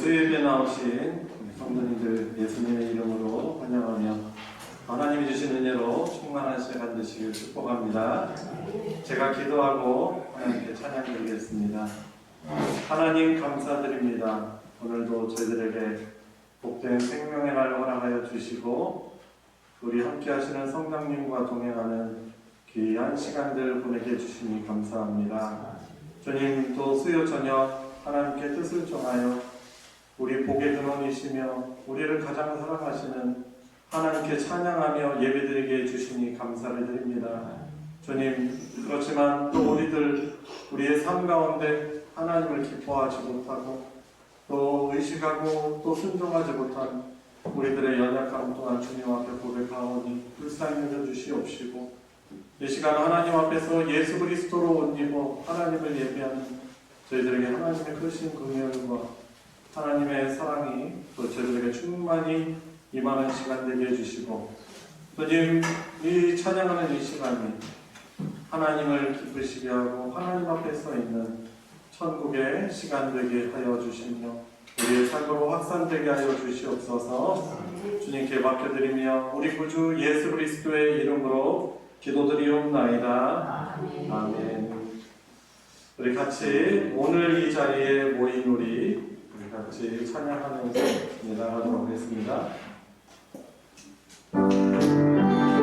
수요일에 나오신 성도님들 예수님의 이름으로 환영하며 하나님이 주신 은혜로 충만한 시간 되시길 축복합니다. 제가 기도하고 하나님께 찬양드리겠습니다. 하나님 감사드립니다. 오늘도 저희들에게 복된 생명의 날 허락하여 주시고 우리 함께 하시는 성당님과 동행하는 귀한 시간들 보내게 해주시니 감사합니다. 주님, 또 수요 저녁 하나님께 뜻을 정하여 우리 복의 근원이시며 우리를 가장 사랑하시는 하나님께 찬양하며 예배드리게 해주시니 감사를 드립니다. 주님, 그렇지만 또 우리의 삶 가운데 하나님을 기뻐하지 못하고 또 의식하고 또 순종하지 못한 우리들의 연약함 또한 주님 앞에 고백하오니 불쌍히 여겨주시옵시고 이 시간 하나님 앞에서 예수 그리스도로 옷 입어 하나님을 예배하는 저희들에게 하나님의 크신 긍휼과 하나님의 사랑이 또 저희들에게 충만히 임하는 시간 되게 해주시고 주님, 이 찬양하는 이 시간이 하나님을 기쁘시게 하고 하나님 앞에 서 있는 천국의 시간 되게 하여 주시며 우리의 삶으로 확산되게 하여 주시옵소서. 주님께 맡겨드리며 우리 구주 예수 그리스도의 이름으로 기도드리옵나이다. 아멘. 우리 같이 오늘 이 자리에 모인 우리 같이 찬양하면서 나가도록 하겠습니다. 내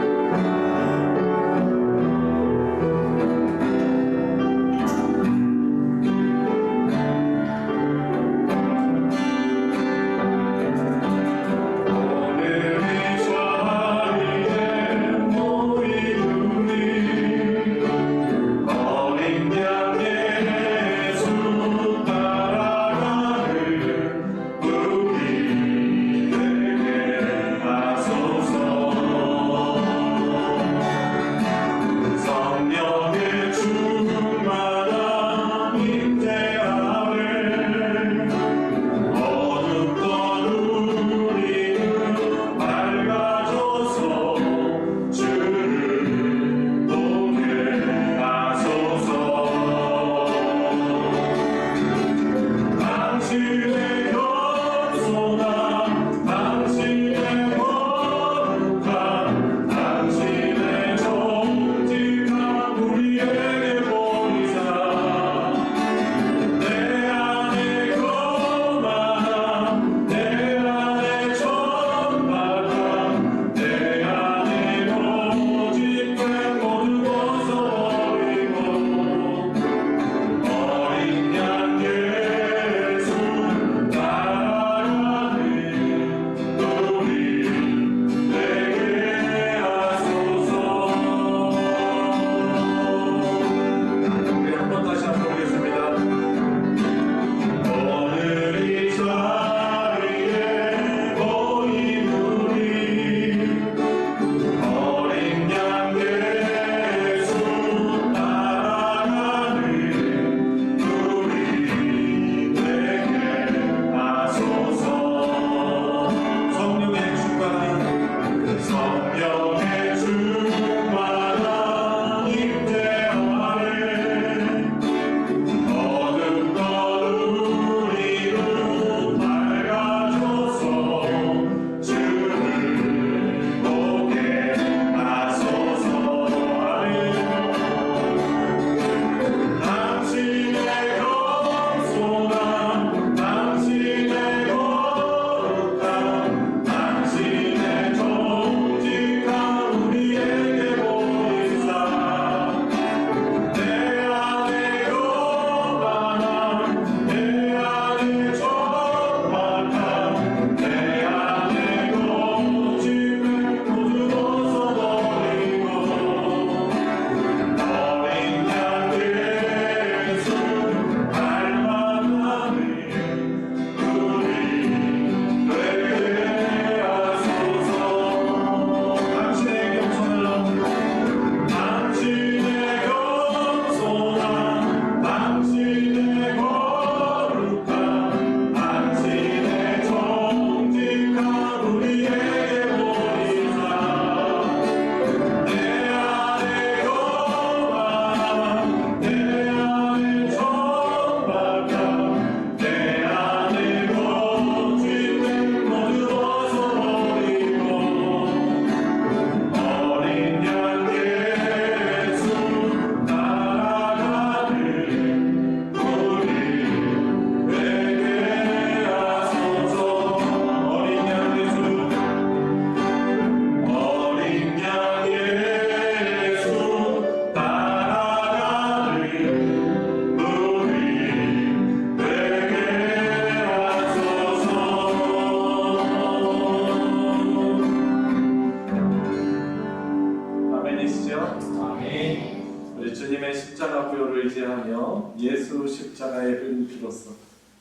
주님으로서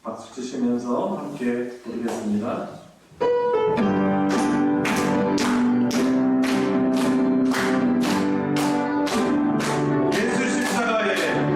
박수 치시면서 함께 부르겠습니다. 십자가의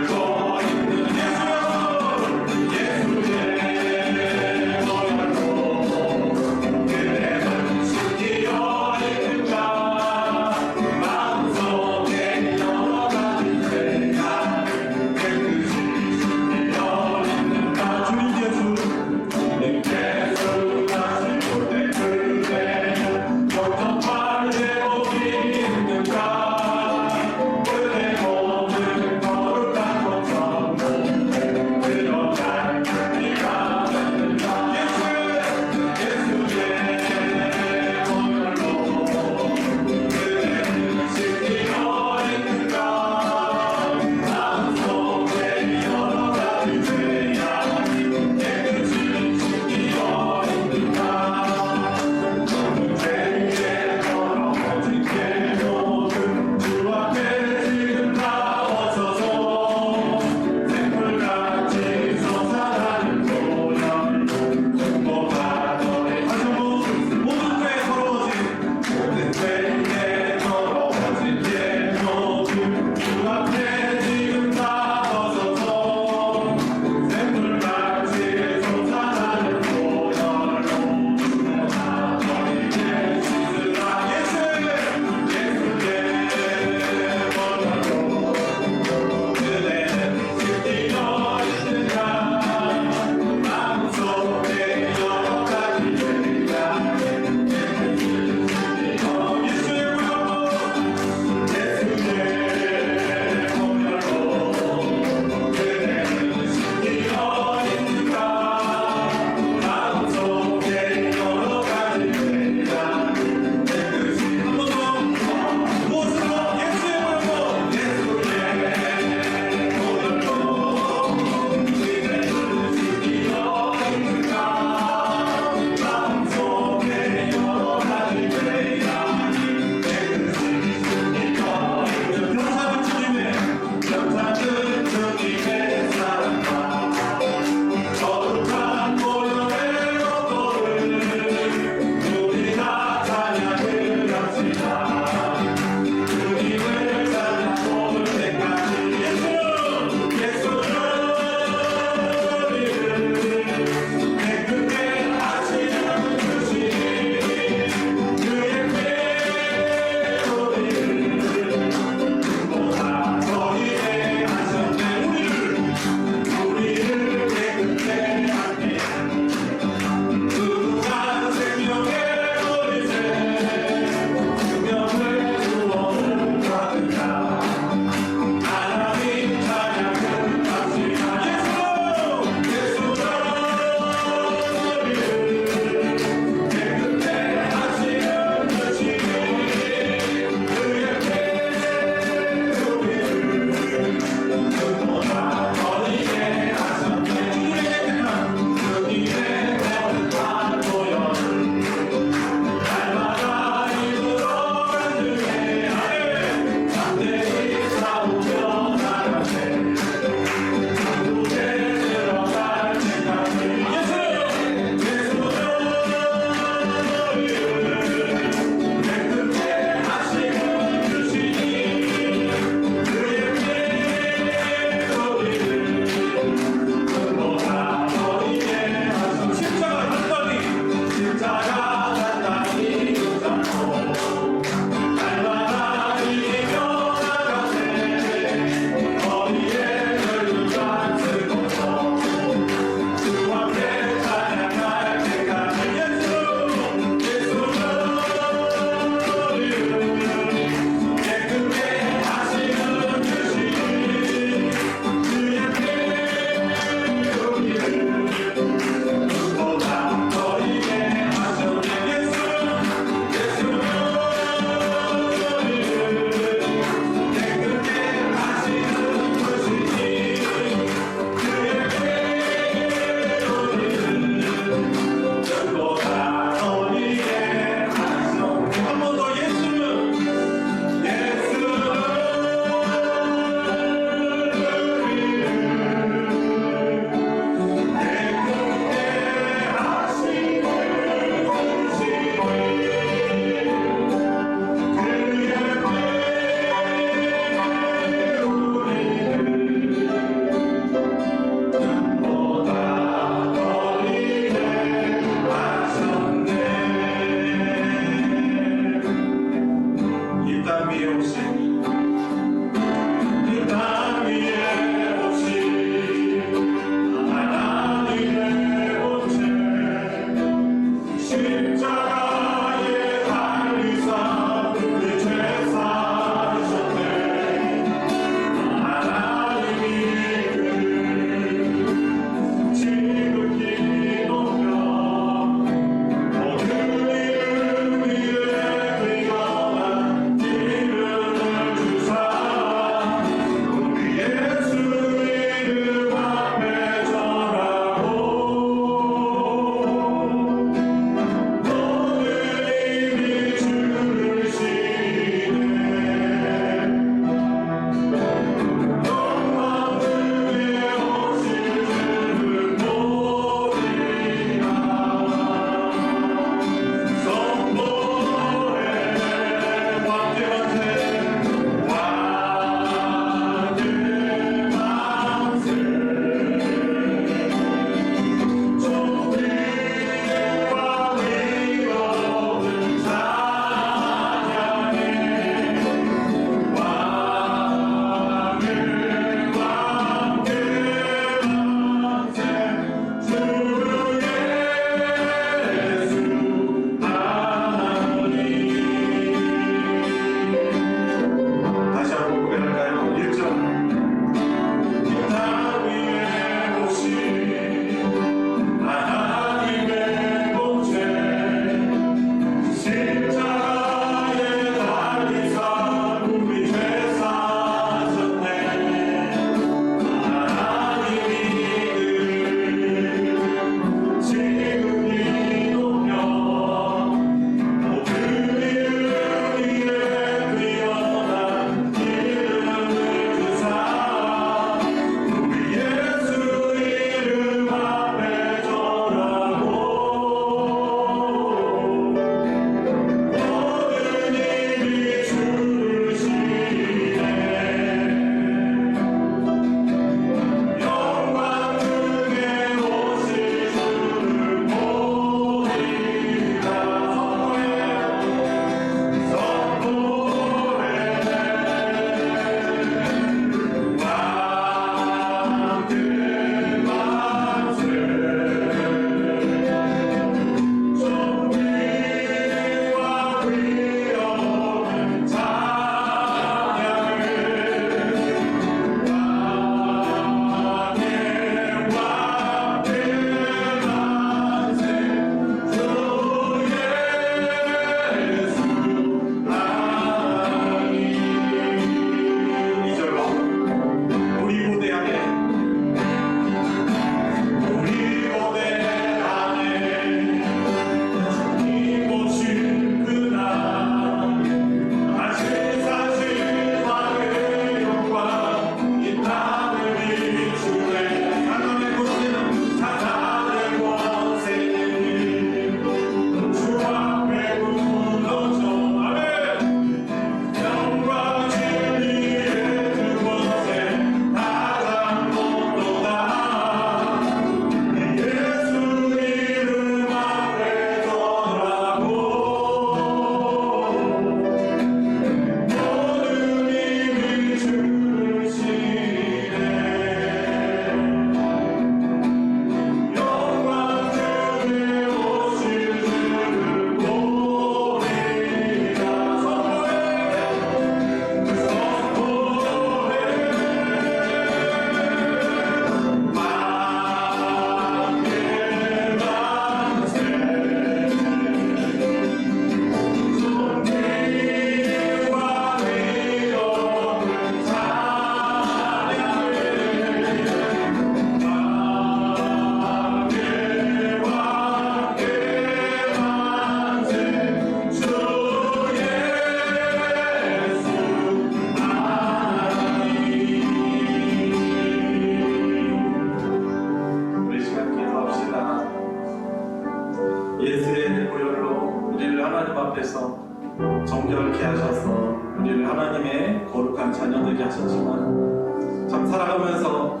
정결케 하셔서 우리를 하나님의 거룩한 자녀되게 하셨지만 참 살아가면서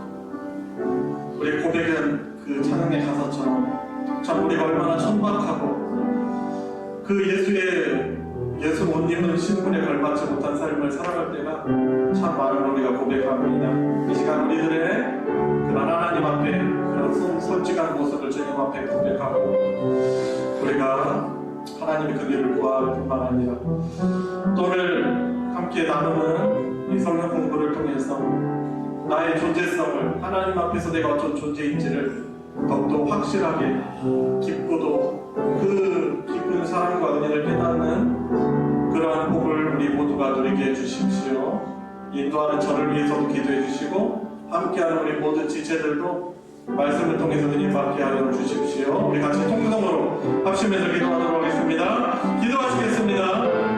우리 고백한 그 찬양의 가사처럼 참 우리가 얼마나 천박하고 그 예수 못 입는 신분에 걸맞지 못한 삶을 살아갈 때가 참 많은 우리가 고백합니다. 이 시간 우리들의 그런 하나님 앞에 그런 솔직한 모습을 주님 앞에 고백하고 우리가 하나님의 그 길을 구할 뿐만 아니라 또 오늘 함께 나누는 이 성경 공부를 통해서 나의 존재성을 하나님 앞에서 내가 어떤 존재인지를 더욱더 확실하게 기쁘도 그 깊은 사랑과 은혜를 깨닫는 그러한 복을 우리 모두가 누리게 해주십시오. 인도하는 저를 위해서도 기도해 주시고 함께하는 우리 모든 지체들도 말씀을 통해서 은혜 받게 하여 주십시오. 우리 같이 통성으로 합심해서 기도하도록 하겠습니다. 기도하시겠습니다.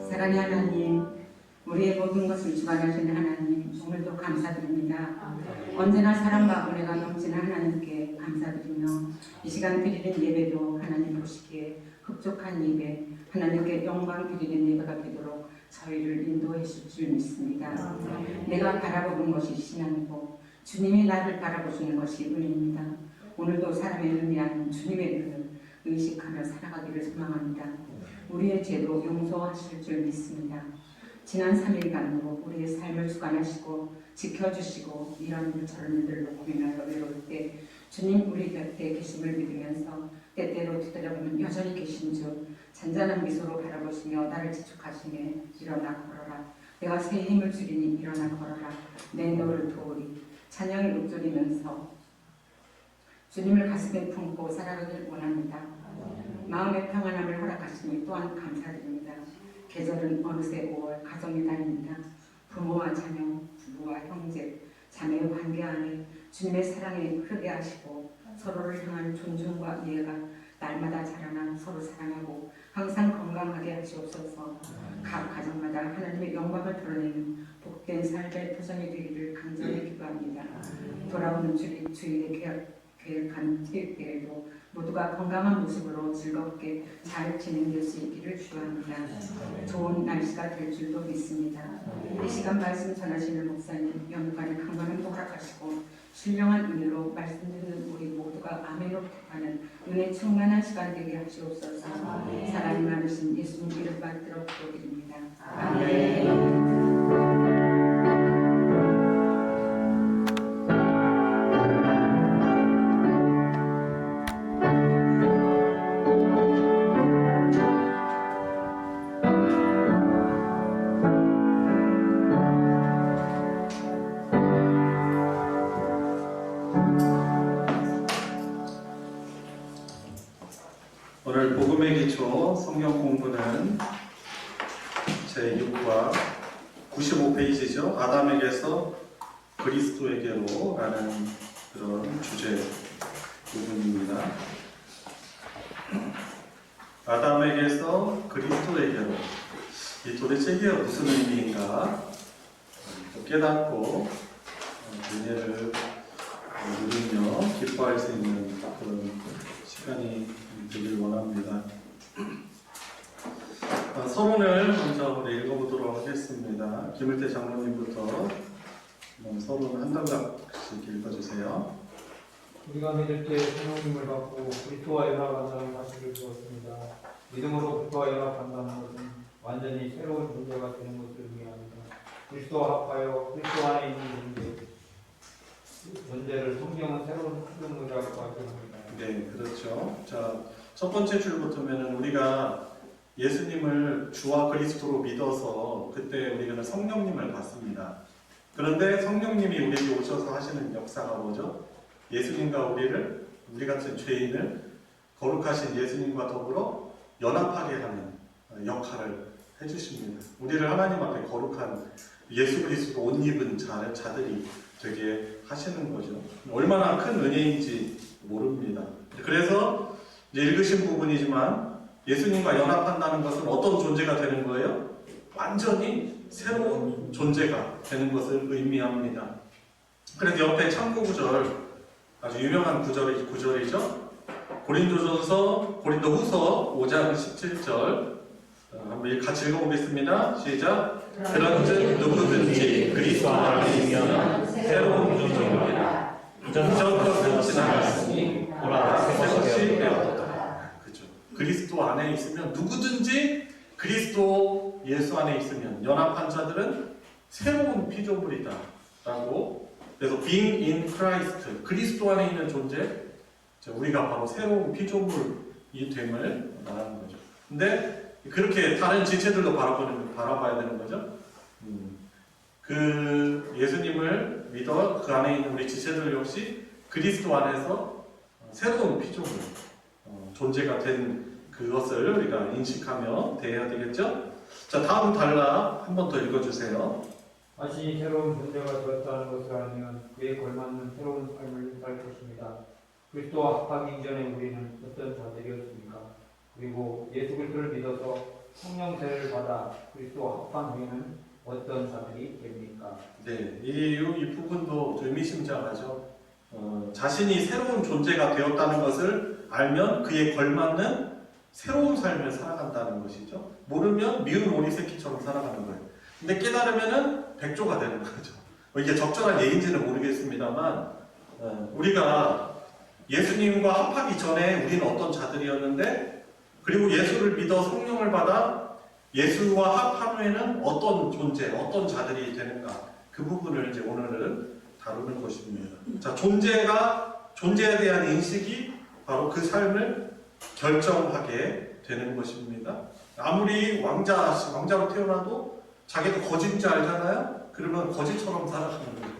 사랑의 하나님, 우리의 모든 것을 주관하시는 하나님, 오늘도 감사드립니다. 언제나 사랑과 은혜가 넘치는 하나님께 감사드리며 이 시간 드리는 예배도 하나님 보시기에 흡족한 예배, 하나님께 영광 드리는 예배가 되도록 저희를 인도해 주실 줄 믿습니다. 내가 바라보는 것이 신앙이고 주님이 나를 바라보시는 것이 은혜입니다. 오늘도 사람의 의미하는 주님의 은혜를 의식하며 살아가기를 소망합니다. 우리의 죄도 용서하실 줄 믿습니다. 지난 3일간으로 우리의 삶을 주관하시고 지켜주시고 이런 일 저런 일들로 고민하여 외로울 때 주님 우리 곁에 계심을 믿으면서 때때로 뒤돌아보면 여전히 계신 줄 잔잔한 미소로 바라보시며 나를 지축하시네. 일어나 걸어라. 내가 새 힘을 주리니 일어나 걸어라. 내 너를 도우리. 찬양을 읊조리면서 주님을 가슴에 품고 살아가길 원합니다. 마음의 평안함을 허락하시니 또한 감사드립니다. 계절은 어느새 5월 가정의 달입니다. 부모와 자녀, 부부와 형제, 자매의 관계 안에 주님의 사랑에 흐르게 하시고 서로를 향한 존중과 이해가 날마다 자라나 서로 사랑하고 항상 건강하게 하시옵소서. 각 가정마다 하나님의 영광을 드러내는 복된 삶의 표정이 되기를 간절히 기도합니다. 돌아오는 주일에 계획한 체육대회도 모두가 건강한 모습으로 즐겁게 잘 진행될 수 있기를 기도합니다. 좋은 날씨가 될 줄도 믿습니다. 이 시간 말씀 전하시는 목사님 연간에 강건함도 허락하시고 신령한 은혜로 말씀 듣는 우리 모두가 아멘으로 하는 은혜 충만한 시간 되게 하시옵소서. 사랑이 많으신 예수님 이름 받들어 기도드립니다. 아멘. 오늘 복음의 기초 성경 공부는 제6과 95페이지죠. 아담에게서 그리스도에게로 라는 그런 주제 부분입니다. 아담에게서 그리스도에게로, 이 도대체 이게 무슨 의미인가 깨닫고 은혜를 누리며 기뻐할 수 있는 그런 시간이 되길 원합니다. 서론을 먼저 우리 읽어보도록 하겠습니다. 김을태 장로님부터 서론 한 단락씩 읽어주세요. 우리가 믿을 때 성령님을 받고 그리스도와 연합한다는 사실을 주었습니다. 믿음으로 그리스도와 연합한다는 것은 완전히 새로운 존재가 되는 것을 의미합니다. 그리스도와 합하여 그리스도 안에 있는 존재를 성경은 새로운 피조물이라고 말합니다. 네, 그렇죠. 자, 첫 번째 줄부터면은 우리가 예수님을 주와 그리스도로 믿어서 그때 우리가 성령님을 받습니다. 그런데 성령님이 우리에게 오셔서 하시는 역사가 뭐죠? 예수님과 우리 같은 죄인을 거룩하신 예수님과 더불어 연합하게 하는 역할을 해주십니다. 우리를 하나님 앞에 거룩한 예수 그리스도 옷 입은 자들이 되게 하시는 거죠. 얼마나 큰 은혜인지 모릅니다. 그래서 이제 읽으신 부분이지만 예수님과 연합한다는 것은 어떤 존재가 되는 거예요? 완전히 새로운 존재가 되는 것을 의미합니다. 그래서 옆에 참고 구절, 아주 유명한 구절이죠. 고린도후서 5장 17절 한번 같이 읽어보겠습니다. 시작. 그런즉 누구든지 그리스도 안에 있으면 새로운 존재입니다. 이전 것은 지나갔으니 보라 새 것이 되었다. 그죠. 그리스도 안에 있으면 누구든지 그리스도 예수 안에 있으면 연합한 자들은 새로운 피조물이다라고. 그래서 being in Christ, 그리스도 안에 있는 존재, 우리가 바로 새로운 피조물이 됨을 말하는 거죠. 근데 그렇게 다른 지체들도 바라봐야 되는 거죠. 그 예수님을 믿어 그 안에 있는 우리 지체들 역시 그리스도 안에서 새로운 피조물, 존재가 된 그것을 우리가 인식하며 대해야 되겠죠. 자, 다음 단락 한 번 더 읽어주세요. 자신이 새로운 존재가 되었다는 것을 알면 그에 걸맞는 새로운 삶을 살 것입니다. 그리스도와 합하기 이전에 우리는 어떤 자들이었습니까? 그리고 예수 그리스도를 믿어서 성령 세례를 받아 그리스도와 합한 후에는 어떤 자들이 됩니까? 네, 이 부분도 의미심장하죠. 자신이 새로운 존재가 되었다는 것을 알면 그에 걸맞는 새로운 삶을 살아간다는 것이죠. 모르면 미운 오리 새끼처럼 살아가는 거예요. 근데 깨달으면은 백조가 되는 거죠. 이게 적절한 예인지는 모르겠습니다만 우리가 예수님과 합하기 전에 우리는 어떤 자들이었는데, 그리고 예수를 믿어 성령을 받아 예수와 합한 후에는 어떤 존재, 어떤 자들이 되는가, 그 부분을 이제 오늘은 다루는 것입니다. 자, 존재에 대한 인식이 바로 그 삶을 결정하게 되는 것입니다. 아무리 왕자로 태어나도 자기가 거짓인 줄 알잖아요? 그러면 거짓처럼 살아가는 거예요.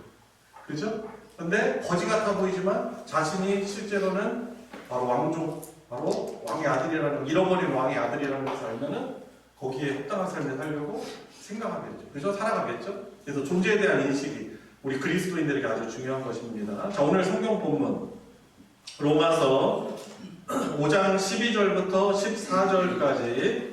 그죠? 근데 거지 같아 보이지만 자신이 실제로는 바로 왕족, 바로 왕의 아들이라는, 잃어버린 왕의 아들이라는 것을 알면은 거기에 합당한 삶을 살려고 생각하겠죠. 그죠? 살아가겠죠? 그래서 존재에 대한 인식이 우리 그리스도인들에게 아주 중요한 것입니다. 자, 오늘 성경 본문 로마서 5장 12절부터 14절까지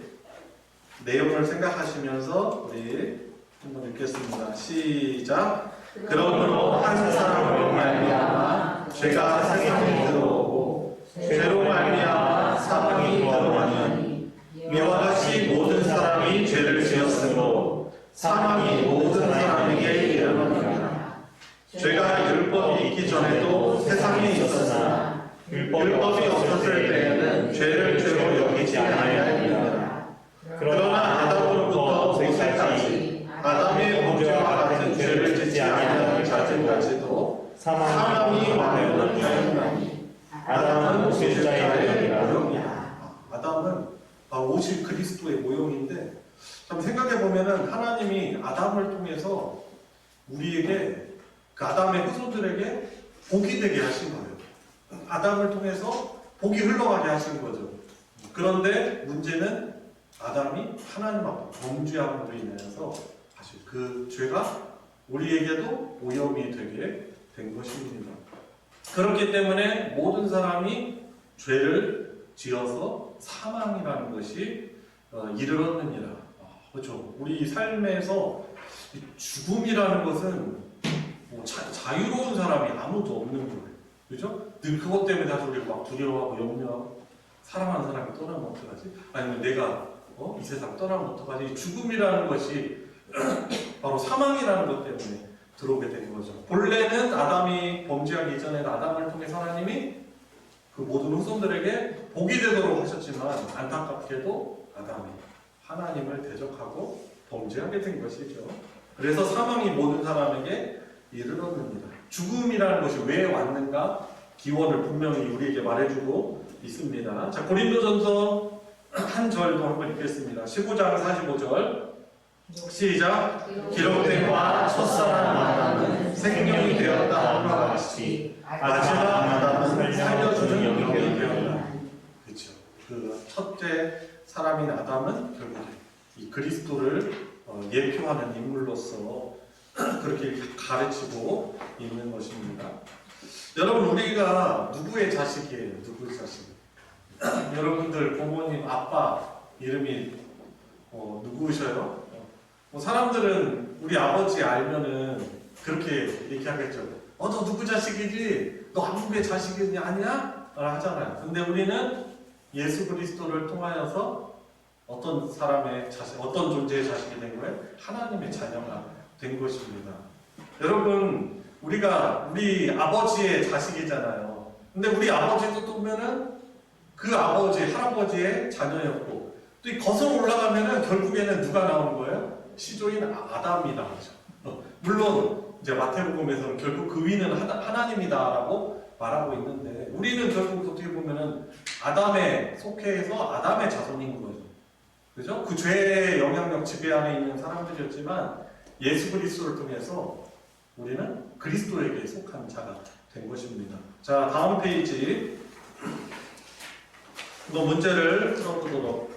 내용을 생각하시면서 우리 한번 읽겠습니다. 시작. 그러므로 한 사람으로 말미암아 죄가 세상에 들어오고 죄로 말미암아 사망이 들어왔나니 이와 같이 모든 사람이 죄를 지었으므로 사망이 모든 사람에게 이르렀느니라. 죄가 율법이 있기 전에도 세상에 있었으나 율법이 없었을 때에는 죄를 죄로 여기지 아니하였느니라. 그러나 아담으로부터 모세까지 아담의 범죄와 같은 죄를 짓지 아니하는 자들까지도 사망이 왕을 하였나니 아담은 죄자의 모형이라. 아담은 오직 그리스도의 모형인데, 참 생각해보면은 하나님이 아담을 통해서 우리에게, 그 아담의 후손들에게 복이 되게 하신 거예요. 아담을 통해서 복이 흘러가게 하신 거죠. 그런데 문제는 아담이 하나님 앞에 범죄함으로 인해서 사실 그 죄가 우리에게도 오염이 되게 된 것입니다. 그렇기 때문에 모든 사람이 죄를 지어서 사망이라는 것이 이르렀느니라. 그렇죠. 우리 삶에서 죽음이라는 것은 뭐 자유로운 사람이 아무도 없는 거예요. 그죠? 늘 그것 때문에 사실 우리가 막 두려워하고 염려하고, 사랑하는 사람이 떠나면 어떡하지? 아니면 내가 이 세상 떠나면 어떡하지? 죽음이라는 것이 바로 사망이라는 것 때문에 들어오게 된 거죠. 본래는 아담이 범죄하기 이전에는 아담을 통해 하나님이 그 모든 후손들에게 복이 되도록 하셨지만, 안타깝게도 아담이 하나님을 대적하고 범죄하게 된 것이죠. 그래서 사망이 모든 사람에게 이르렀느니라. 죽음이라는 것이 왜 왔는가? 기원을 분명히 우리에게 말해주고 있습니다. 자, 고린도전서 한 절도 한번 읽겠습니다. 15장 45절. 시작. 기록된 바 첫사람 아담은 생명이 되었다 함과 같이 마지막 아담은 살려주는 영이 되었다. 그렇죠. 그 첫째 사람인 아담은 결국 이 그리스도를 예표하는 인물로서 그렇게 가르치고 있는 것입니다. 여러분, 우리가 누구의 자식이에요? 누구의 자식? 여러분들 부모님 아빠 이름이 누구셔요? 사람들은 우리 아버지 알면은 그렇게 얘기하겠죠. 너 누구 자식이지? 너 한국의 자식이 아니야? 하잖아요. 근데 우리는 예수 그리스도를 통하여서 어떤 사람의 자식, 어떤 존재의 자식이 된 거예요? 하나님의 자녀가 된 것입니다. 여러분, 우리가 우리 아버지의 자식이잖아요. 근데 우리 아버지도 또 보면은 그 아버지, 할아버지의 자녀였고, 또 이 거슬러 올라가면은 결국에는 누가 나오는 거예요? 시조인 아담이 나오죠. 물론 이제 마태복음에서는 결국 그 위는 하나님이다라고 말하고 있는데, 우리는 결국 어떻게 보면은 아담에 속해서 아담의 자손인 거죠. 그죠? 그 죄의 영향력 지배 안에 있는 사람들이었지만 예수 그리스도를 통해서 우리는 그리스도에게 속한 자가 된 것입니다. 자, 다음 페이지 문제를 풀어보도록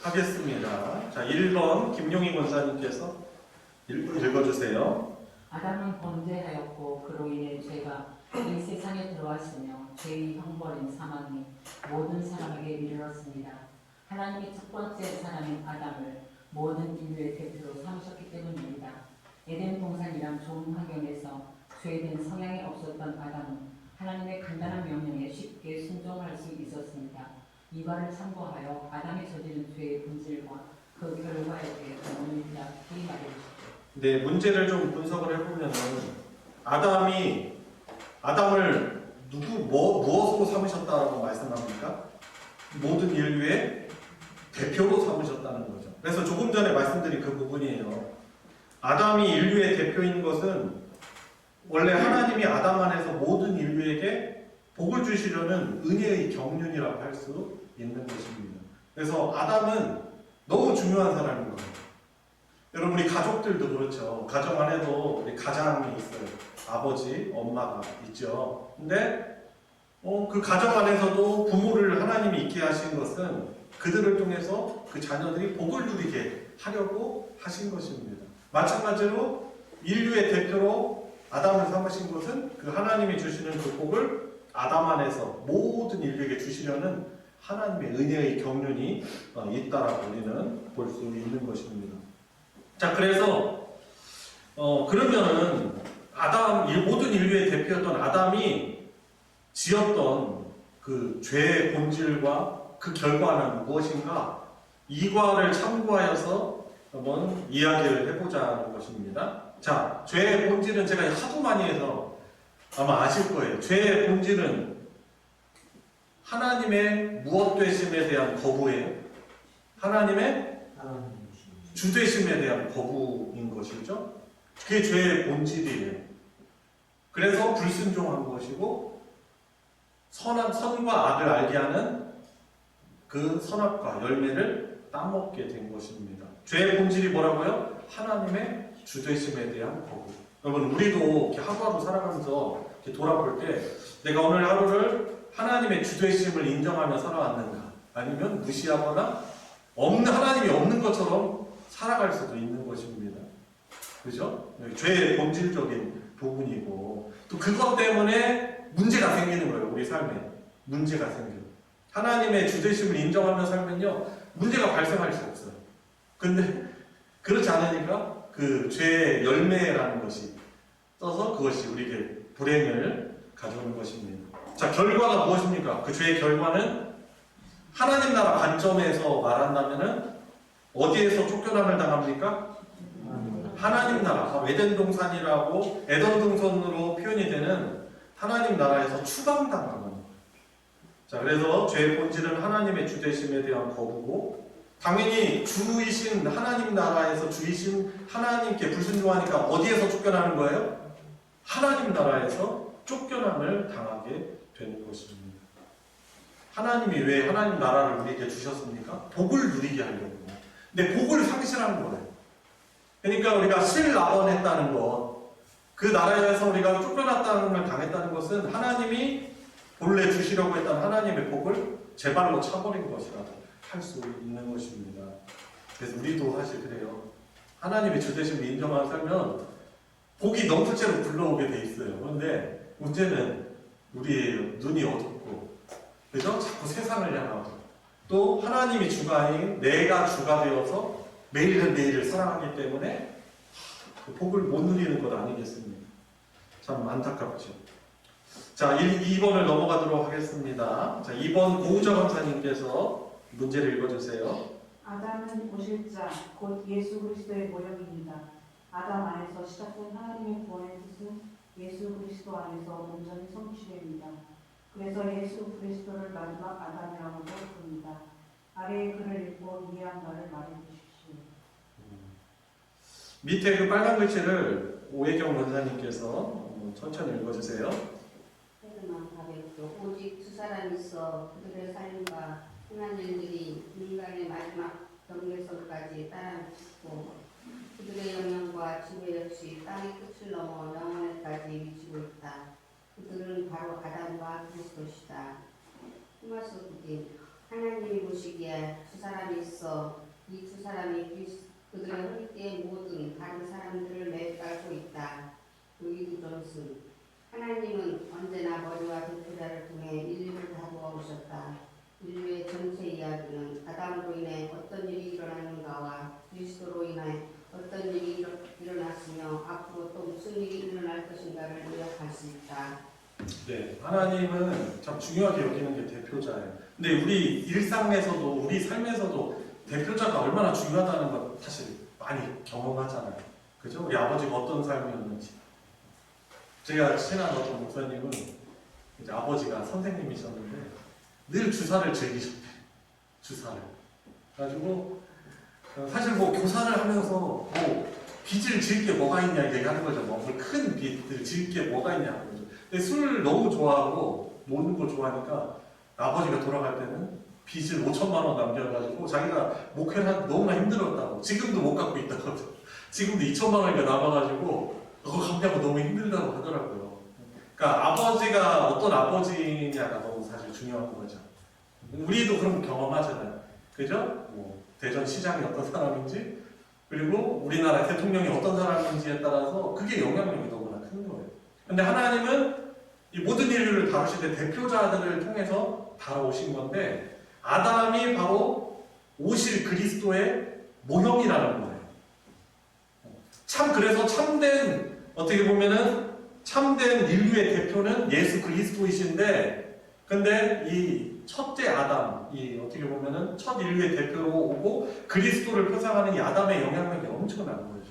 하겠습니다. 자, 1번 김용희 권사님께서 읽어주세요. 아담은 범죄하였고 그로 인해 죄가 이 세상에 들어왔으며 죄의 형벌인 사망이 모든 사람에게 이르렀습니다. 하나님이 첫 번째 사람인 아담을 모든 인류의 대표로 삼으셨기 때문입니다. 에덴 동산이란 좋은 환경에서 죄된 성향이 없었던 아담은 하나님의 간단한 명령에 쉽게 순종할 수 있었습니다. 이과를 참고하여 아담이 저지른 죄의 본질과 그 결과에 대해 자세히 말해주십시오. 네, 문제를 좀 분석을 해보면은 아담을 무엇으로 삼으셨다라고 말씀합니까? 모든 인류의 대표로 삼으셨다는 거죠. 그래서 조금 전에 말씀드린 그 부분이에요. 아담이 인류의 대표인 것은 원래 하나님이 아담 안에서 모든 인류에게 복을 주시려는 은혜의 경륜이라고 할 수 있는 것입니다. 그래서 아담은 너무 중요한 사람인 거예요. 여러분, 우리 가족들도 그렇죠. 가정 안에도 우리 가장이 있어요. 아버지, 엄마가 있죠. 근데 그 가정 안에서도 부모를 하나님이 있게 하신 것은 그들을 통해서 그 자녀들이 복을 누리게 하려고 하신 것입니다. 마찬가지로 인류의 대표로 아담을 삼으신 것은 그 하나님이 주시는 그 복을 아담 안에서 모든 인류에게 주시려는 하나님의 은혜의 경륜이 있다라고 우리는 볼 수 있는 것입니다. 자, 그래서 그러면은 모든 인류의 대표였던 아담이 지었던 그 죄의 본질과 그 결과는 무엇인가? 이과를 참고하여서 한번 이야기를 해보자는 것입니다. 자, 죄의 본질은 제가 하도 많이 해서 아마 아실 거예요. 죄의 본질은 하나님의 무엇 되심에 대한 거부예요. 하나님의 주되심에 대한 거부인 것이죠. 그게 죄의 본질이에요. 그래서 불순종한 것이고 선과 악을 알게 하는 그 선악과 열매를 따먹게 된 것입니다. 죄의 본질이 뭐라고요? 하나님의 주되심에 대한 거부. 여러분, 우리도 이렇게 하루하루 살아가면서 이렇게 돌아볼 때 내가 오늘 하루를 하나님의 주되심을 인정하며 살아왔는가? 아니면 무시하거나 하나님이 없는 것처럼 살아갈 수도 있는 것입니다. 그죠? 죄의 본질적인 부분이고, 또 그것 때문에 문제가 생기는 거예요. 우리 삶에 문제가 생겨요. 하나님의 주되심을 인정하며 살면요, 문제가 발생할 수 없어요. 근데 그렇지 않으니까 그 죄의 열매라는 것이 떠서 그것이 우리에게 불행을 가져오는 것입니다. 자, 결과가 무엇입니까? 그 죄의 결과는 하나님 나라 관점에서 말한다면은 어디에서 쫓겨남을 당합니까? 하나님 나라, 에덴 동산이라고 에덴 동산으로 표현이 되는 하나님 나라에서 추방당하는 거예요. 자, 그래서 죄의 본질은 하나님의 주되심에 대한 거부고, 당연히 주이신 하나님 나라에서 주이신 하나님께 불순종하니까 어디에서 쫓겨나는 거예요? 하나님 나라에서 쫓겨남을 당하게 되는 것입니다. 하나님이 왜 하나님 나라를 우리에게 주셨습니까? 복을 누리게 하려고. 근데 복을 상실한 거예요. 그러니까 우리가 실낙원했다는 것, 그 나라에서 우리가 쫓겨났다는 걸 당했다는 것은 하나님이 본래 주시려고 했던 하나님의 복을 제 발로 차버린 것이라고 할 수 있는 것입니다. 그래서 우리도 사실 그래요. 하나님의 주되심을 인정하고 살면 복이 넘실대로 불러오게 돼 있어요. 그런데 문제는 우리의 눈이 어둡고, 그죠? 자꾸 세상을 향하고, 또 하나님이 주가 아닌 내가 주가 되어서 매일은 내일을 사랑하기 때문에 그 복을 못 누리는 것 아니겠습니까? 참 안타깝죠. 자, 2번을 넘어가도록 하겠습니다. 자, 2번 고우정 원사님께서 문제를 읽어주세요. 아담은 오실 자, 곧 예수 그리스도의 모형입니다. 아담 안에서 시작된 하나님의 구원의 뜻은 예수 그리스도 안에서 온전히 성취됩니다. 그래서 예수 그리스도를 마지막 아담이라고도 부릅니다. 아래의 글을 읽고 이해한 바를 말해 주십시오. 밑에 그 빨간 글씨를 오해경 원사님께서 천천히 읽어주세요. 헤르만 가볍고 오직 두 사람이 있어 그들의 삶과 흔한 일들이 인간의 마지막 경계선까지 따라붙고 그들의 영향과 지배 역시 땅의 끝을 넘어 영원에까지 미치고 있다. 그들은 바로 아담과 그리스도시다. 토마스 부딘 하나님이 보시기에 두 사람이 있어 이 두 사람이 그들의 허리띠의 모든 다른 사람들을 매달고 있다. 로이드 존슨 하나님은 언제나 머리와 대표자를 통해 인류를 다루어 오셨다. 인류의 전체 이야기는 아담으로 인해 어떤 일이 일어났는가와 그리스도로 인해 어떤 일이 일어났으며 앞으로 또 무슨 일이 일어날 것인가를 요약할 수 있다. 네, 하나님은 참 중요하게 여기는 게 대표자예요. 근데 우리 일상에서도, 우리 삶에서도 대표자가 얼마나 중요하다는 걸 사실 많이 경험하잖아요. 그죠? 우리 아버지가 어떤 삶이었는지. 제가 친한 어떤 목사님은 이제 아버지가 선생님이셨는데 늘 주사를 즐기셨대요. 주사를. 그래가지고 사실 뭐 교사를 하면서 뭐 빚을 질 게 뭐가 있냐 얘기하는 거죠. 뭐 큰 빚을 질 게 뭐가 있냐 하는 거죠. 근데 술을 너무 좋아하고 노는 거 좋아하니까 아버지가 돌아갈 때는 빚을 5천만 원 남겨가지고 자기가 목회를 하는데 너무나 힘들었다고. 지금도 못 갖고 있다고. 지금도 2천만 원이가 남아가지고 그거 갚냐고 너무 힘들다고 하더라고요. 그러니까 아버지가 어떤 아버지냐가 너무 사실 중요한 거죠. 우리도 그런 거 경험하잖아요. 그죠? 뭐 대전시장이 어떤 사람인지, 그리고 우리나라 대통령이 어떤 사람인지에 따라서 그게 영향력이 너무나 큰 거예요. 근데 하나님은 이 모든 인류를 다루실 때 대표자들을 통해서 다뤄오신 건데, 아담이 바로 오실 그리스도의 모형이라는 거예요. 참, 그래서 참된, 어떻게 보면은 참된 인류의 대표는 예수 그리스도이신데, 근데 이 첫째 아담, 이 어떻게 보면은 첫 인류의 대표로 오고 그리스도를 표상하는 이 아담의 영향력이 엄청난 거죠.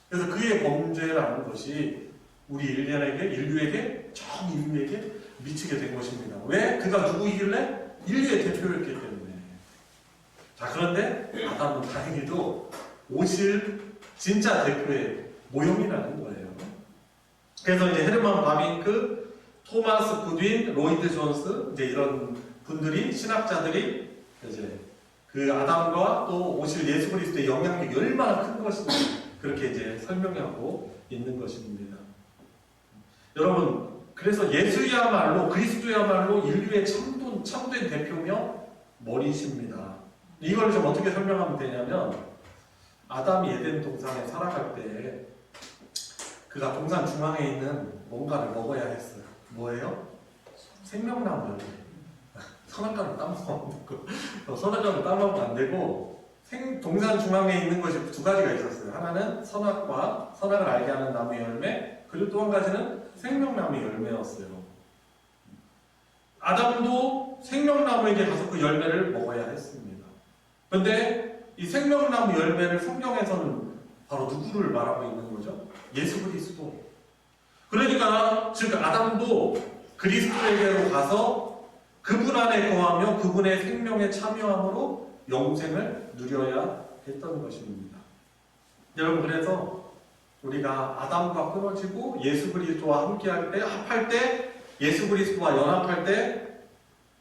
그래서 그의 범죄라는 것이 우리 인류에게, 전 인류에게 미치게 된 것입니다. 왜? 그가 누구이길래? 인류의 대표였기 때문에. 자, 그런데 아담은 다행히도 오실 진짜 대표의 모형이라는 거예요. 그래서 이제 헤르만 바빙크, 토마스 구딘, 로이드 존스, 이제 이런 분들이, 신학자들이 이제 그 아담과 또 오실 예수 그리스도의 영향력이 얼마나 큰 것인지 그렇게 이제 설명하고 있는 것입니다. 여러분, 그래서 예수야말로, 그리스도야말로 인류의 참된 대표며 머리십니다. 이걸 좀 어떻게 설명하면 되냐면, 아담이 에덴 동산에 살아갈 때 그가 동산 중앙에 있는 뭔가를 먹어야 했어요. 뭐예요? 생명나무 열매. 선악과를 따먹으면 안 되고, 선악과를 따먹으면 안 되고, 동산 중앙에 있는 것이 두 가지가 있었어요. 하나는 선악과, 선악을 알게 하는 나무 열매, 그리고 또 한 가지는 생명나무 열매였어요. 아담도 생명나무에게 가서 그 열매를 먹어야 했습니다. 그런데 이 생명나무 열매를 성경에서는 바로 누구를 말하고 있는 거죠? 예수 그리스도. 그러니까 즉 아담도 그리스도에게로 가서 그분 안에 거하며 그분의 생명에 참여함으로 영생을 누려야 했던 것입니다. 여러분, 그래서 우리가 아담과 끊어지고 예수 그리스도와 함께할 때, 합할 때, 예수 그리스도와 연합할 때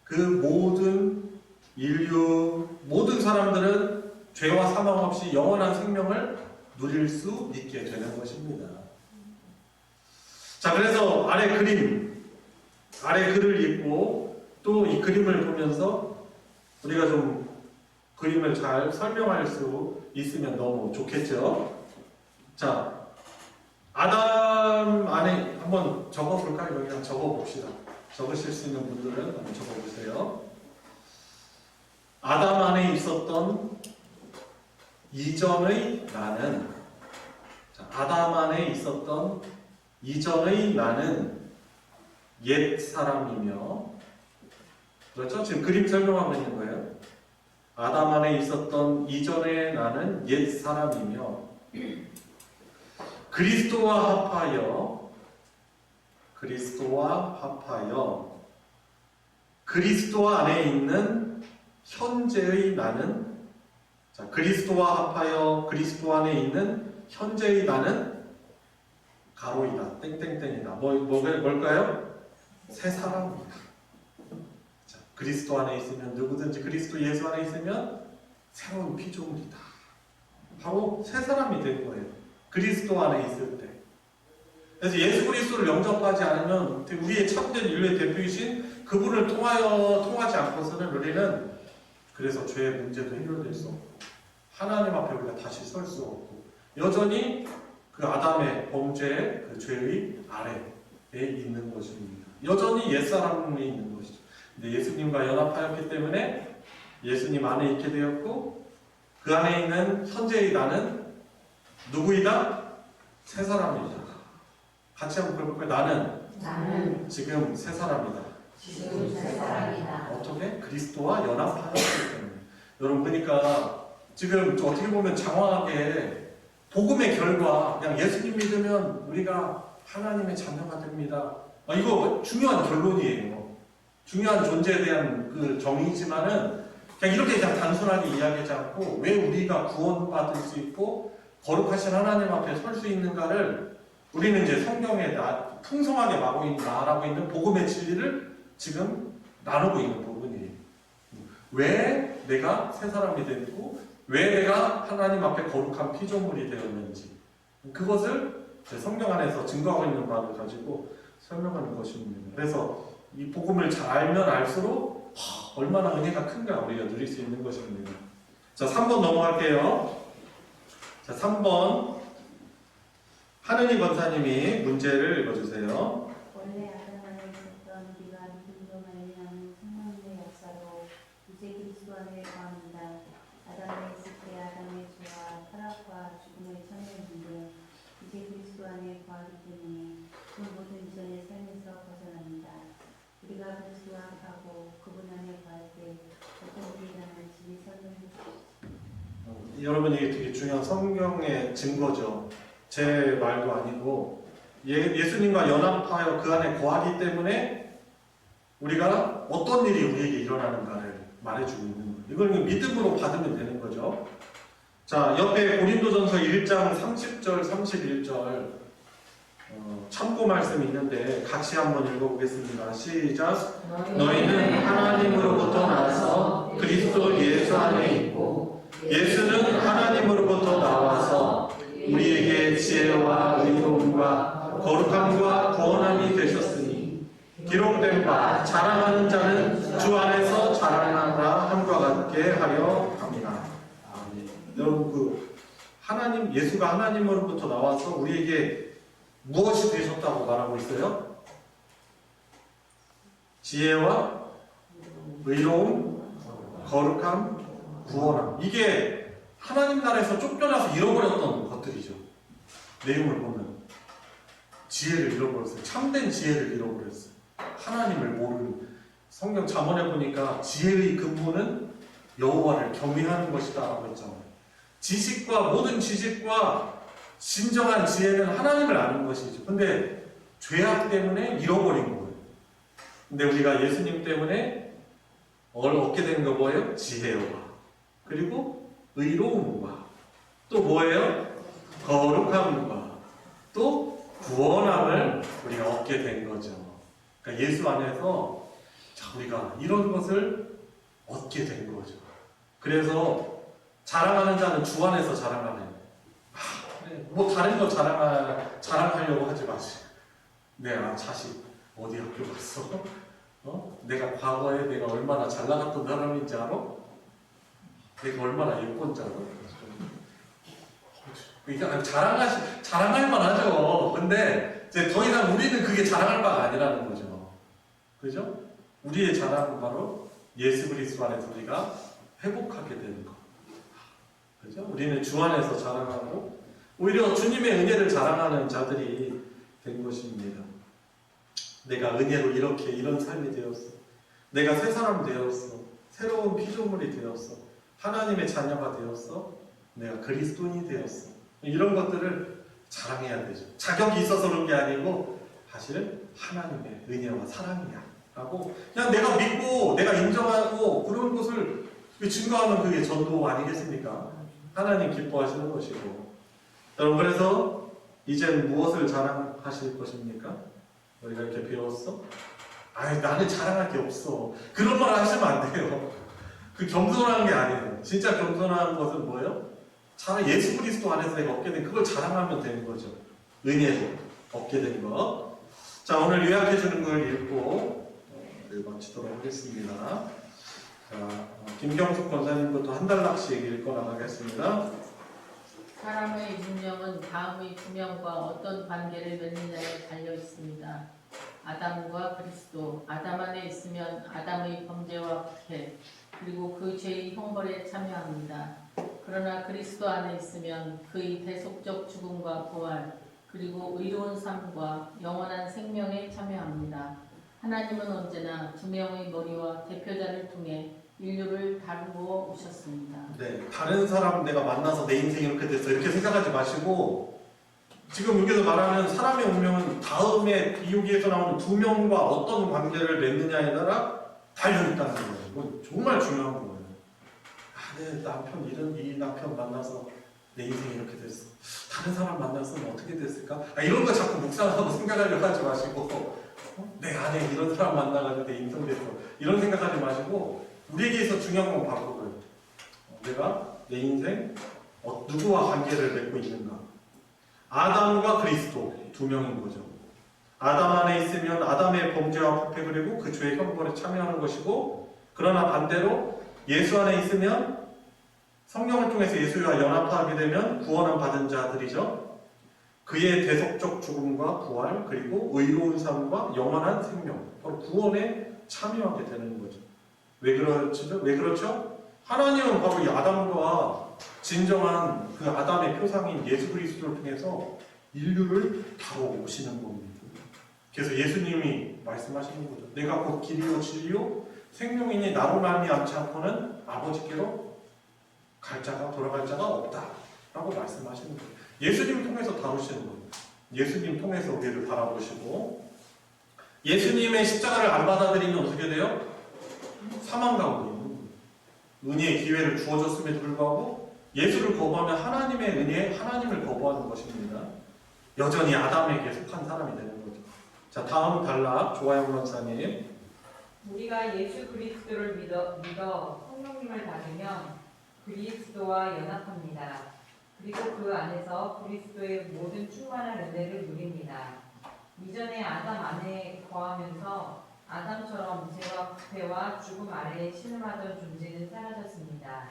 그 모든 인류, 모든 사람들은 죄와 사망 없이 영원한 생명을 누릴 수 있게 되는 것입니다. 자, 그래서 아래 글을 읽고 또 이 그림을 보면서 우리가 좀 그림을 잘 설명할 수 있으면 너무 좋겠죠. 자, 아담 안에 한번 적어볼까요? 여기 적어봅시다. 적으실 수 있는 분들은 한번 적어보세요. 아담 안에 있었던 이전의 나는, 자, 아담 안에 있었던 이전의 나는 옛 사람이며, 그렇죠? 지금 그림 설명하고 있는 거예요. 아담 안에 있었던 이전의 나는 옛 사람이며 그리스도와 합하여 그리스도 안에 있는 현재의 나는, 자, 그리스도와 합하여 그리스도 안에 있는 현재의 나는 가로이다, 땡땡땡이다. 뭘까요? 새 사람이다. 자, 그리스도 안에 있으면, 누구든지 그리스도 예수 안에 있으면 새로운 피조물이다. 바로 새 사람이 된 거예요. 그리스도 안에 있을 때. 그래서 예수 그리스도를 영접하지 않으면 우리의 참된 인류의 대표이신 그분을 통하지 않고서는 우리는 그래서 죄의 문제도 해결될 수 없고 하나님 앞에 우리가 다시 설 수 없고 여전히 그 아담의 범죄의 그 죄의 아래에 있는 것입니다. 여전히 옛사람에 있는 것이죠. 근데 예수님과 연합하였기 때문에 예수님 안에 있게 되었고 그 안에 있는 현재의 나는 누구이다? 새 사람이다. 같이 한번 볼까요? 나는 지금 새 사람이다. 지금 새 사람이다. 어떻게? 그리스도와 연합하였기 때문에. 여러분 보니까 지금 어떻게 보면 장황하게 복음의 결과, 그냥 예수님 믿으면 우리가 하나님의 자녀가 됩니다. 이거 중요한 결론이에요. 중요한 존재에 대한 그 정의지만은 그냥 이렇게 그냥 단순하게 이야기하지 않고 왜 우리가 구원받을 수 있고 거룩하신 하나님 앞에 설 수 있는가를 우리는 이제 성경에 풍성하게 말하고 있는 복음의 진리를 지금 나누고 있는 부분이에요. 왜 내가 새 사람이 되고 왜 내가 하나님 앞에 거룩한 피조물이 되었는지 그것을 성경 안에서 증거하고 있는 바를 가지고 설명하는 것입니다. 그래서 이 복음을 잘 알면 알수록 얼마나 은혜가 큰가 우리가 누릴 수 있는 것입니다. 자, 3번 넘어갈게요. 자, 3번 하느니 권사님이 문제를 읽어주세요. 원래 아담 안에 있었던 우리가 믿음으로 말미암은 생명의 역사로 이제 그리스도 안에 거합니다. 아담 안에 있을 때 아담의 죄와 타락과 죽음에 처했는데 이제 그리스도 안에 거하기 때문에 그 모든 이전의 삶에서 벗어납니다. 우리가 그리스도와 합하고 그분 안에 거할 때 어떤 일이라는 진리 설명해 주십시오. 여러분 이게 되게 중요한 성경의 증거죠. 제 말도 아니고 예수님과 연합하여 그 안에 거하기 때문에 우리가 어떤 일이 우리에게 일어나는가를 말해주고 있는 거예요. 이걸 믿음으로 받으면 되는 거죠. 자, 옆에 고린도전서 1장 30절 31절 참고 말씀이 있는데 같이 한번 읽어보겠습니다. 시작. 너희는 하나님으로부터 나서 그리스도 예수 안에 있고 예수는 하나님으로부터 나와서 우리에게 지혜와 의로움과 거룩함과 구원함이 되셨으니 기록된 바 자랑하는 자는 주 안에서 자랑하라 함과 같게 하려 합니다. 아멘. 여러분 하나님 예수가 하나님으로부터 나와서 우리에게 무엇이 되셨다고 말하고 있어요? 지혜와 의로움, 거룩함, 구원함. 이게 하나님 나라에서 쫓겨나서 잃어버렸던 것들이죠. 내용을 보면 지혜를 잃어버렸어요. 참된 지혜를 잃어버렸어요. 하나님을 모르는. 성경 잠언에 보니까 지혜의 근본은 여호와를 경외하는 것이다 라고 했잖아요. 지식과 모든 지식과 진정한 지혜는 하나님을 아는 것이죠. 근데 죄악 때문에 잃어버린 거예요. 근데 우리가 예수님 때문에 얻게 된 거 뭐예요? 지혜와 그리고 의로움과 또 뭐예요? 거룩함과 또 구원함을 우리가 얻게 된 거죠. 그러니까 예수 안에서 우리가 이런 것을 얻게 된 거죠. 그래서 자랑하는 자는 주 안에서 자랑하네. 뭐 다른 거 자랑하려고 하지 마시고. 내 자식 어디 학교 갔어? 내가 과거에 내가 얼마나 잘 나갔던 사람인지 알아? 내가 얼마나 예쁜지 알아? 이게 자랑할 만하죠. 근데 이제 더 이상 우리는 그게 자랑할 바가 아니라는 거죠. 그죠? 우리의 자랑은 바로 예수 그리스도 안에서 우리가 회복하게 되는 거. 그죠? 우리는 주 안에서 자랑하고 오히려 주님의 은혜를 자랑하는 자들이 된 것입니다. 내가 은혜로 이런 삶이 되었어. 내가 새 사람 되었어. 새로운 피조물이 되었어. 하나님의 자녀가 되었어. 내가 그리스도인이 되었어. 이런 것들을 자랑해야 되죠. 자격이 있어서 그런 게 아니고 사실 하나님의 은혜와 사랑이야 라고 그냥 내가 믿고 내가 인정하고 그런 것을 증거하는 그게 전도 아니겠습니까? 하나님 기뻐하시는 것이고. 여러분, 그래서 이젠 무엇을 자랑하실 것입니까? 우리가 이렇게 배웠어? 나는 자랑할 게 없어. 그런 말 하시면 안 돼요. 그 겸손한 게 아니에요. 진짜 겸손한 것은 뭐예요? 예수 그리스도 안에서 내가 얻게 된 그걸 자랑하면 되는 거죠. 은혜로 얻게 된 거. 자, 오늘 요약해 주는 걸 읽고 마치도록 하겠습니다. 자, 김경숙 권사님부터 한 단락씩 읽고 나가겠습니다. 사람의 운명은 다음의 두 명과 어떤 관계를 맺느냐에 달려 있습니다. 아담과 그리스도. 아담 안에 있으면 아담의 범죄와 부패 그리고 그 죄의 형벌에 참여합니다. 그러나 그리스도 안에 있으면 그의 대속적 죽음과 부활 그리고 의로운 삶과 영원한 생명에 참여합니다. 하나님은 언제나 두 명의 머리와 대표자를 통해 인류를 다루어 오셨습니다. 네, 다른 사람 내가 만나서 내 인생이 이렇게 됐어 이렇게 생각하지 마시고 지금 여기서 말하는 사람의 운명은 다음에 비유기에서 나오는 두 명과 어떤 관계를 맺느냐에 따라 달려있다는 거예요. 이건 정말 중요한 거예요. 내 남편 이 남편 만나서 내 인생이 이렇게 됐어. 다른 사람 만났으면 어떻게 됐을까? 이런 거 자꾸 묵상하고 생각하려고 하지 마시고 내 안에 이런 사람 만나가지고 내 인생 됐어. 이런 생각하지 마시고 우리에게서 중요한 건 바로 그거예요. 내가 내 인생 누구와 관계를 맺고 있는가? 아담과 그리스도 두 명인 거죠. 아담 안에 있으면 아담의 범죄와 부패 그리고 그 죄의 형벌에 참여하는 것이고 그러나 반대로 예수 안에 있으면 성령을 통해서 예수와 연합하게 되면 구원을 받은 자들이죠. 그의 대속적 죽음과 부활 그리고 의로운 삶과 영원한 생명 바로 구원에 참여하게 되는 거죠. 왜 그렇죠? 하나님은 바로 이 아담과 진정한 그 아담의 표상인 예수 그리스도를 통해서 인류를 다뤄오시는 겁니다. 그래서 예수님이 말씀하시는 거죠. 내가 곧 길이요 진리요 생명이니 나로 말미암지 않고는 아버지께로 돌아갈 자가 없다 라고 말씀하시는 거예요. 예수님 통해서 다루시는 거예요. 예수님 통해서 우리를 바라보시고 예수님의 십자가를 안 받아들이면 어떻게 돼요? 사망 가운데 있는 거예요. 은혜의 기회를 주어줬음에도 불구하고 예수를 거부하면 하나님의 은혜에 하나님을 거부하는 것입니다. 여전히 아담에게 속한 사람이 되는 거죠. 자, 다음 단락 조아영 권사님. 우리가 예수 그리스도를 믿어 성령님을 받으면 그리스도와 연합합니다. 그리고 그 안에서 그리스도의 모든 충만한 은혜를 누립니다. 이전에 아담 안에 거하면서 아담처럼 죄와 부패와 죽음 아래에 신음하던 존재는 사라졌습니다.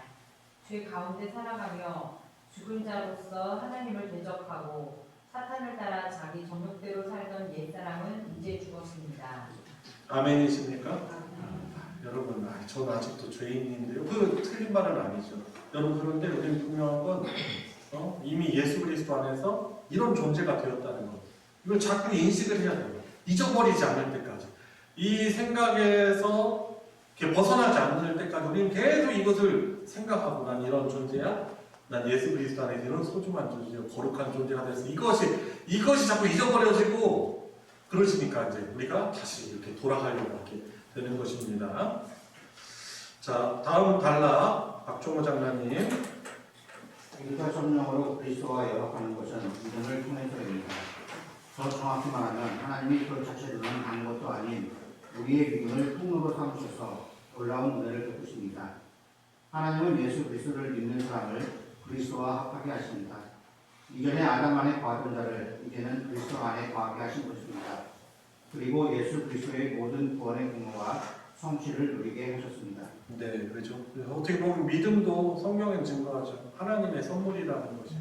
죄 가운데 살아가며 죽은 자로서 하나님을 대적하고 사탄을 따라 자기 정욕대로 살던 옛사람은 이제 죽었습니다. 아멘이십니까? 여러분, 저는 아직도 죄인인데요. 그 틀린 말은 아니죠. 여러분, 그런데 우리는 분명한 건 이미 예수 그리스도 안에서 이런 존재가 되었다는 것. 이걸 자꾸 인식을 해야 돼요. 잊어버리지 않을 때까지. 이 생각에서 이렇게 벗어나지 않을 때까지 우리는 계속 이것을 생각하고 난 이런 존재야. 난 예수 그리스도 안에서 이런 소중한 존재야. 거룩한 존재가 돼서 이것이 자꾸 잊어버려지고 그러시니까 이제 우리가 다시 이렇게 돌아가려고 하게 되는 것입니다. 자, 다음 단락 박종호 장로님. 우리가 성령으로 그리스도와 연합하는 것은 믿음을 통해서입니다. 더 정확히 말하면 하나님이 그 자체로는 아무것도 아닌 우리의 기분을 통로로 삼으셔서 놀라운 은혜를 베푸십니다. 하나님은 예수 그리스도를 믿는 사람을 그리스도와 합하게 하십니다. 이전에 아담 안에 거하던 자를 이제는 그리스도 안에 거하게 하신 것입니다. 그리고 예수 그리스도의 모든 구원의 공로와 성취를 누리게 하셨습니다. 네, 그렇죠. 어떻게 보면 믿음도 성경에 증거하죠. 하나님의 선물이라는 것이죠.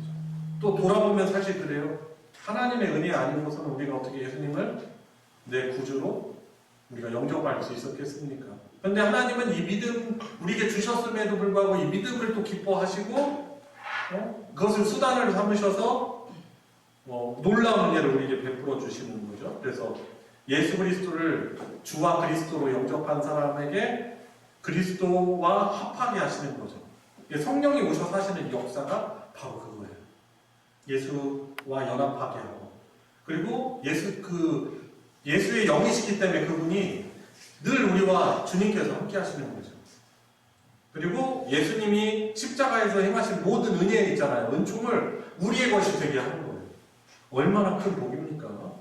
또 돌아보면 사실 그래요. 하나님의 은혜 아니고서는 우리가 어떻게 예수님을 내 구주로 우리가 영접할 수 있었겠습니까? 그런데 하나님은 이 믿음 우리에게 주셨음에도 불구하고 이 믿음을 또 기뻐하시고 그것을 수단을 삼으셔서 놀라운 은혜를 우리에게 베풀어 주시는 거죠. 그래서 예수 그리스도를 주와 그리스도로 영접한 사람에게 그리스도와 합하게 하시는 거죠. 성령이 오셔서 하시는 역사가 바로 그거예요. 예수와 연합하게 하고, 그리고 예수의 영이시기 때문에 그분이 늘 우리와 주님께서 함께 하시는 거죠. 그리고 예수님이 십자가에서 행하신 모든 은혜 있잖아요. 은총을 우리의 것이 되게 하는 거예요. 얼마나 큰 복입니까?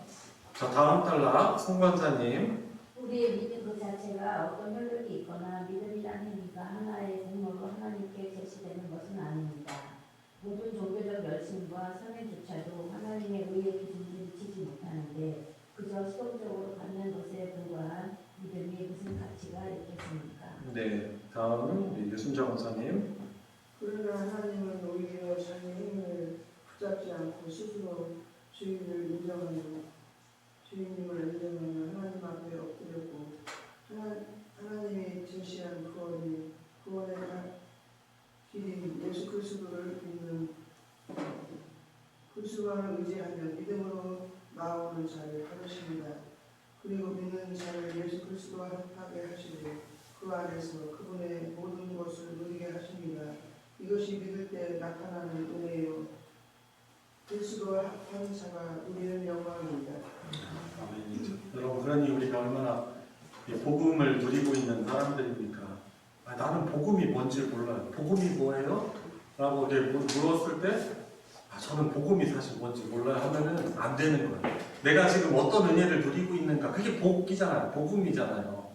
자, 다음 단락 송관사님. 우리의 믿음 그 자체가 어떤 효력이 있거나 믿음이라는 행위가 하나의 공로로 하나님께 제시되는 것은 아닙니다. 모든 종교적 열심과 선행조차도 하나님의 의의 기준을 미치지 못하는데 그저 수동적으로 받는 것에 불과한 믿음이 무슨 가치가 있겠습니까? 네, 다음은 유순정 원사님. 그러나 하나님은 오히려 자기 힘을 붙잡지 않고 스스로 주인을 인정하고 주인님을 인정하며 하나님 앞에 엎드렸고 하나님이 제시한 구원의 길인 예수 그리스도를 믿는 그리스도를 의지하며 믿음으로 나오는 자를 받으십니다. 그리고 믿는 자를 예수 그리스도와 합하게 하시고 그 안에서 그분의 모든 것을 누리게 하십니다. 이것이 믿을 때 나타나는 은혜요 그리스도와 합한 자가 누리는 영광입니다. 아멘이죠. 여러분, 그러니 우리가 얼마나 복음을 누리고 있는 사람들입니까? 나는 복음이 뭔지 몰라요. 복음이 뭐예요? 라고 물었을 때 저는 복음이 사실 뭔지 몰라요 하면은 안 되는 거예요. 내가 지금 어떤 은혜를 누리고 있는가, 그게 복이잖아요. 복음이잖아요.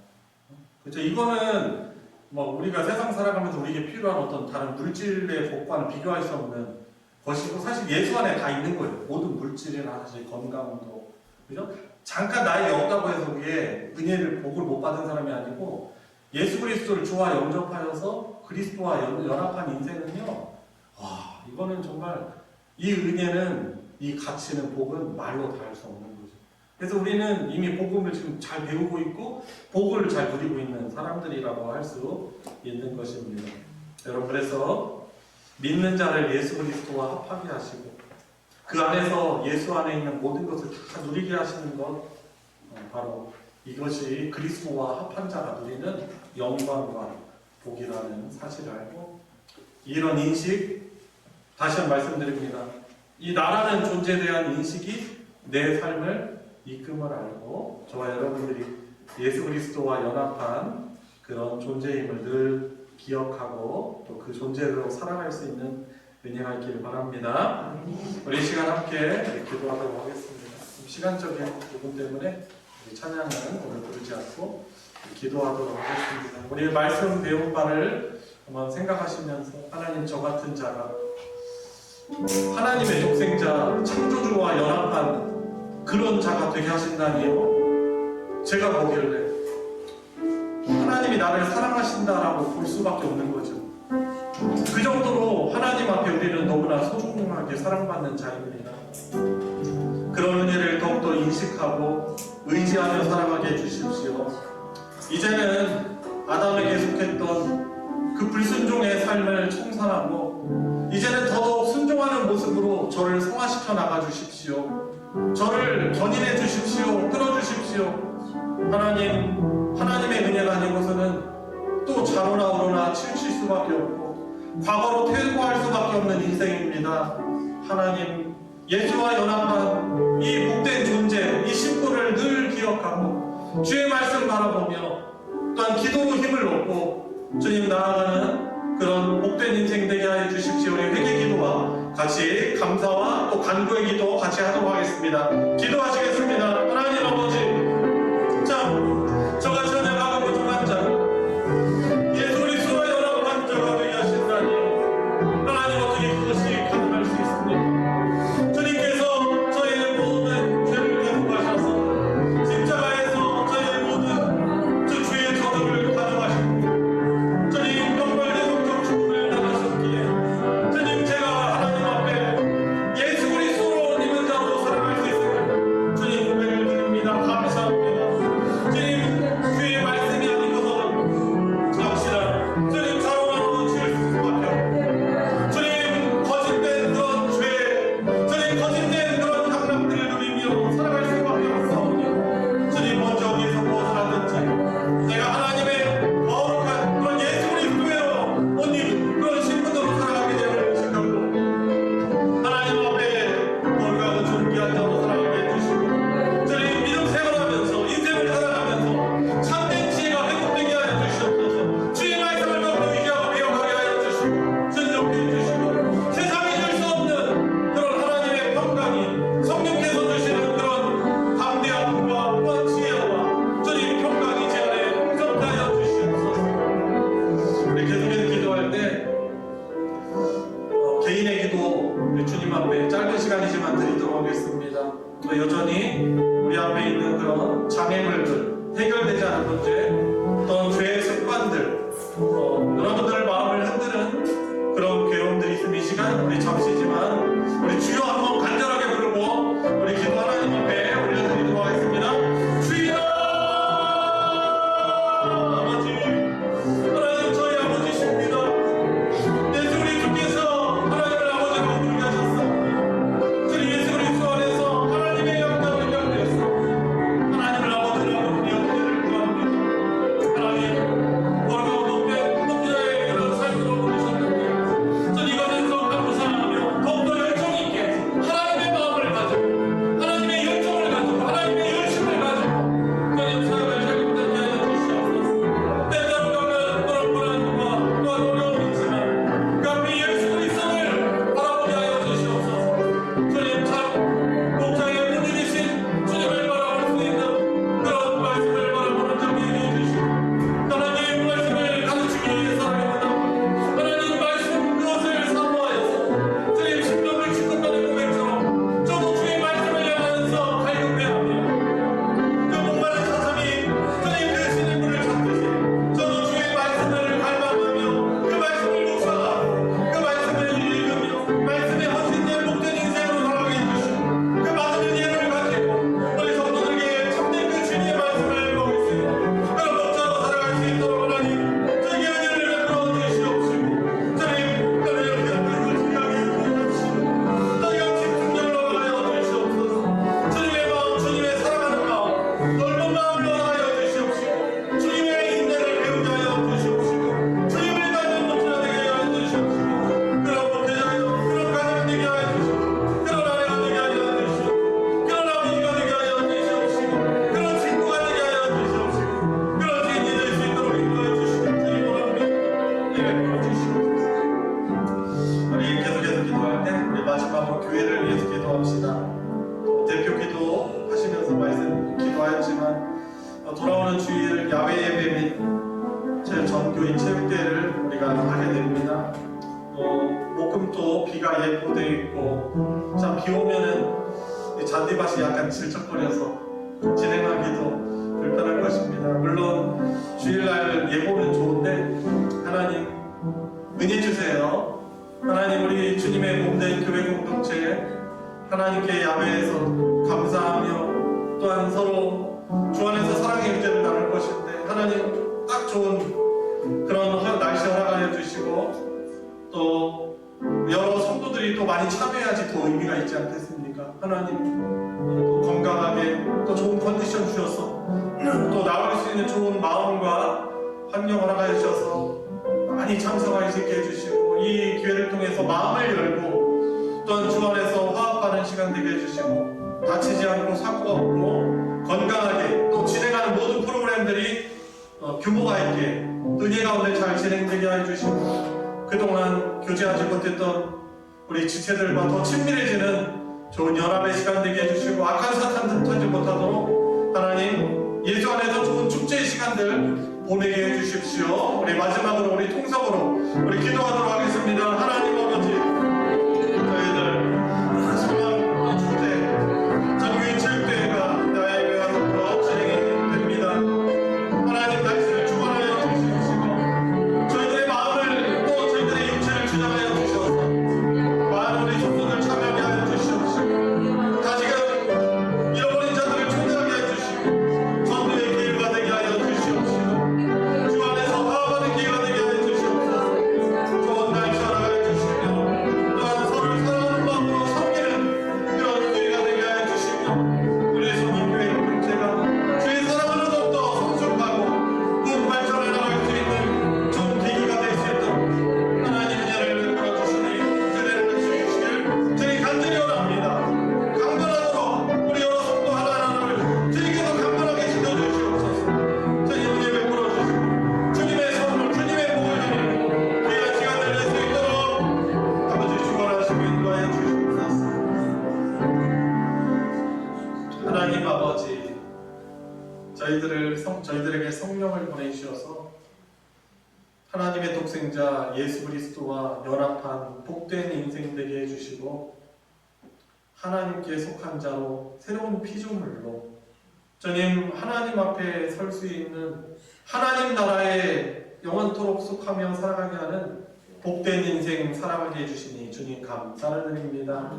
그렇죠? 이거는 우리가 세상 살아가면서 우리에게 필요한 어떤 다른 물질의 복과는 비교할 수 없는 것이고, 사실 예수 안에 다 있는 거예요. 모든 물질이나 사실 건강도, 그죠? 잠깐 나에게 없다고 해서 그게 은혜를 복을 못 받은 사람이 아니고, 예수 그리스도를 주와 영접하여서 그리스도와 연합한 인생은요, 이거는 정말 이 은혜는, 이 가치는, 복은 말로 다 할 수 없는 거죠. 그래서 우리는 이미 복음을 지금 잘 배우고 있고 복을 잘 누리고 있는 사람들이라고 할 수 있는 것입니다. 여러분, 그래서 믿는 자를 예수 그리스도와 합하게 하시고 그 안에서 예수 안에 있는 모든 것을 다 누리게 하시는 것, 바로 이것이 그리스도와 합한 자가 누리는 영광과 복이라는 사실을 알고, 이런 인식, 다시 한번 말씀드립니다. 이 나라는 존재에 대한 인식이 내 삶을 이끌을 알고 저와 여러분들이 예수 그리스도와 연합한 그런 존재임을 늘 기억하고 또 그 존재로 살아갈 수 있는 은혜가 있기를 바랍니다. 우리 시간 함께 기도하도록 하겠습니다. 시간적인 부분 때문에 우리 찬양은 오늘 부르지 않고 기도하도록 하겠습니다. 우리 말씀 배운 바를 한번 생각하시면서, 하나님, 저 같은 자가 하나님의 독생자 창조주와 연합한 그런 자가 되게 하신다니요. 제가 보길래 하나님이 나를 사랑하신다라고 볼 수밖에 없는 거죠. 그 정도로 하나님 앞에 우리는 너무나 소중하게 사랑받는 자입니다. 그런 은혜를 더욱더 인식하고 의지하며 살아가게 해주십시오. 이제는 아담에게 속했던 그 불순종의 삶을 청산하고 이제는 더더욱 순종하는 모습으로 저를 성화시켜 나가 주십시오. 저를 견인해 주십시오. 끌어주십시오. 하나님의 은혜가 아니고서는 또 자로나 우로나 치우칠 수밖에 없고 과거로 퇴보할 수밖에 없는 인생입니다. 하나님, 예수와 연합한 이 복된 존재, 이 신분을 늘 기억하고 주의 말씀 바라보며 또한 기도로 힘을 얻고 주님 나아가는 그런 복된 인생 되게 하여 주십시오. 우리 회개 기도와 같이 감사와 또 간구의 기도 같이 하도록 하겠습니다. 기도하시겠습니다. 하나님 아버지, 저 감사합니다. 주님, 주의 말씀이 아니고서는 역시나 주님 자로만 지을 수밖에 없고 주님 거짓된 그런 죄, 주님 거짓된 그런 강남들을 누리며 살아갈 수밖에 없사오니 주님 먼저 어디에서 무엇을 하든지 내가 하나님의 거룩한 그런 예수 그리스도로 옷 입은 그런 신분으로 살아가게 되는 생각으로 하나님 앞에 거룩하고 존귀한 자로 살아가게 해주시고 주님 믿음 생활하면서 인생을 살아가면서 참된 지혜가 회복되게 하여 주시옵소서. 주의 말씀을 더 의지하고 배워가게 하여 주시고 순종케 해주시고 세상이 줄 수 없는 그런 하나님의 평강이 성령께서 주시는 그런 담대한 분과 또한 지혜와 주님 평강이 제 안에 풍성케 하여 주시옵소서. 우리 계속해서 기도할 때 개인의 기도 우리 주님 앞에 짧은 시간이지만 드리도록 하겠습니다. 또 여전히 우리 앞에 있는 그런 장애물들, 해결되지 않은 문제, 어떤 죄의 습관들, 그런 것들 마음을 흔드는 그런 괴로움들이 있으면 이 시간 우리 잠시지만 우리 주여 한번 간절하게 부르고 우리 기도 하나님 앞에 올려드리도록 하겠습니다. 주여 아버지, 하나님 저희 아버지십니다. 예수 그리스도께서 하나님을 아버지로 부르게 하셨사오니 주님 예수 그리스도 안에서 하나님의 영광을 경배해서 하나님을 아버지라고 부르며 은혜를 구합니다. 하나님 거룩하고 높은 그런 삶으로 부르셨는데 전 이것에서 감사하며 더욱더 열정 있게 하나님의 마음을 가지고 하나님의 열정을 가지고 하나님의 열심을 가지고 주님 사역을 잘못하게 하여 주시옵소서. 때때로 가면 그런 불안과 또한 어려움이 있지만 그 앞에 예수 그리스도를 바라보게 하여 주시옵소서. 주님 참 목장의 문이되신 주님을 바라볼 수 있는 그런 말씀을 바라보는 자들이 해주시고 하나님 말씀을 가르치기 위해서 살아갑니다. 하나님 말씀 그것을 사모하여서 주님 십명을 지속하는 고백처럼 저도 주의 말씀을 향하여서 갈급해하며 그 목마른 사람이 주님 그 신의 찾듯이 저도 주의 말씀을 갈망하며 그 말씀을 묵상하고 그 말씀을 읽으며 말씀에 헌신된 복된 인생으로 살아가게 해주시고 그 많은 은혜를 가지고 우리 성도들에게 참된 그 주님의 말씀을 먹을 수 있는 그런 목자로 살아갈 수 있도록 하나님 저에게 은혜를 베풀어 주시옵시고 주님 나를 이렇게 하면서 주의하게 해주시고 또 역시 충격을 하여 주시옵소서. 주님의 마음, 주님의 사랑하는 마음, 넓은 마음으로 하여 주시옵시고 주님의 인내를 배우게 하여 주시옵시고 주님을 닮는 목자가 되게 하여 주시옵시고 그런 목자가 그런 가정 되게 하여 주시고 그런 아내가 되게 하여 주시고 그런 아버지가 되게 하여 주시옵시고 그런 친구가 되게 하여 주시옵시고 그런 주인이 될 수 있도록 인도해 주시고 주님으로 예배해 주시옵소서. 우리 계속해서 기도할 때 우리 마지막으로 교회를 위해서 기도합시다. 또 대표 기도 하시면서 말씀 기도하였지만 돌아오는 주일 야외 예배 및 전교인 체육대회를 우리가 하게 됩니다. 목금도 비가 예보되어 있고 참 비 오면은 이 잔디밭이 약간 질척거려서 진행하기도 불편할 것입니다. 물론 주일날 예보는 좋은데 하나님 은혜 주세요. 하나님 우리 주님의 몸된 교회 공동체 하나님께 야외에서 감사하며 또한 서로 주 안에서 사랑의 유대를 나눌 것인데 하나님 딱 좋은 그런 날씨 허락하여 주시고 또 여러 성도들이 또 많이 참여해야지 더 의미가 있지 않겠습니까? 하나님 또 건강하게 또 좋은 컨디션 주셔서 또 나올 수 있는 좋은 마음과 환경 허락하여 주셔서 많이 참석할 수 있게 해주시고 이 기회를 통해서 마음을 열고 또한 주 안에서 화합하는 시간 되게 해주시고 다치지 않고 사고가 없고 건강하게 또 진행하는 모든 프로그램들이 규모가 있게 은혜 가운데 잘 진행되게 해주시고 그동안 교제하지 못했던 우리 지체들과 더 친밀해지는 좋은 연합의 시간 되게 해주시고 악한 사탄 틈타지 못하도록 하나님 예수 안에서 좋은 축제의 시간들 보내게 해주십시오. 우리 마지막으로 우리 통성으로 우리 기도하도록 하겠습니다. 하나님 아버지 저희들 소망 축제 전교인 체육대회가 나에게 와서 진행이 됩니다. 하나님 날씨를 주관하여 주시고 저희들의 마음을 또 저희들의 육체를 주장하여 주셔서 많은 우리 성도들 참여하게 하여 주시옵시고 다시금 잃어버린 자들을 초대하게 해주시고 저희들에게 성령을 보내주셔서 하나님의 독생자 예수 그리스도와 연합한 복된 인생 되게 해주시고 하나님께 속한 자로 새로운 피조물로 주님 하나님 앞에 설 수 있는 하나님 나라에 영원토록 속하며 살아가게 하는 복된 인생 살아가게 해주시니 주님 감사를 드립니다.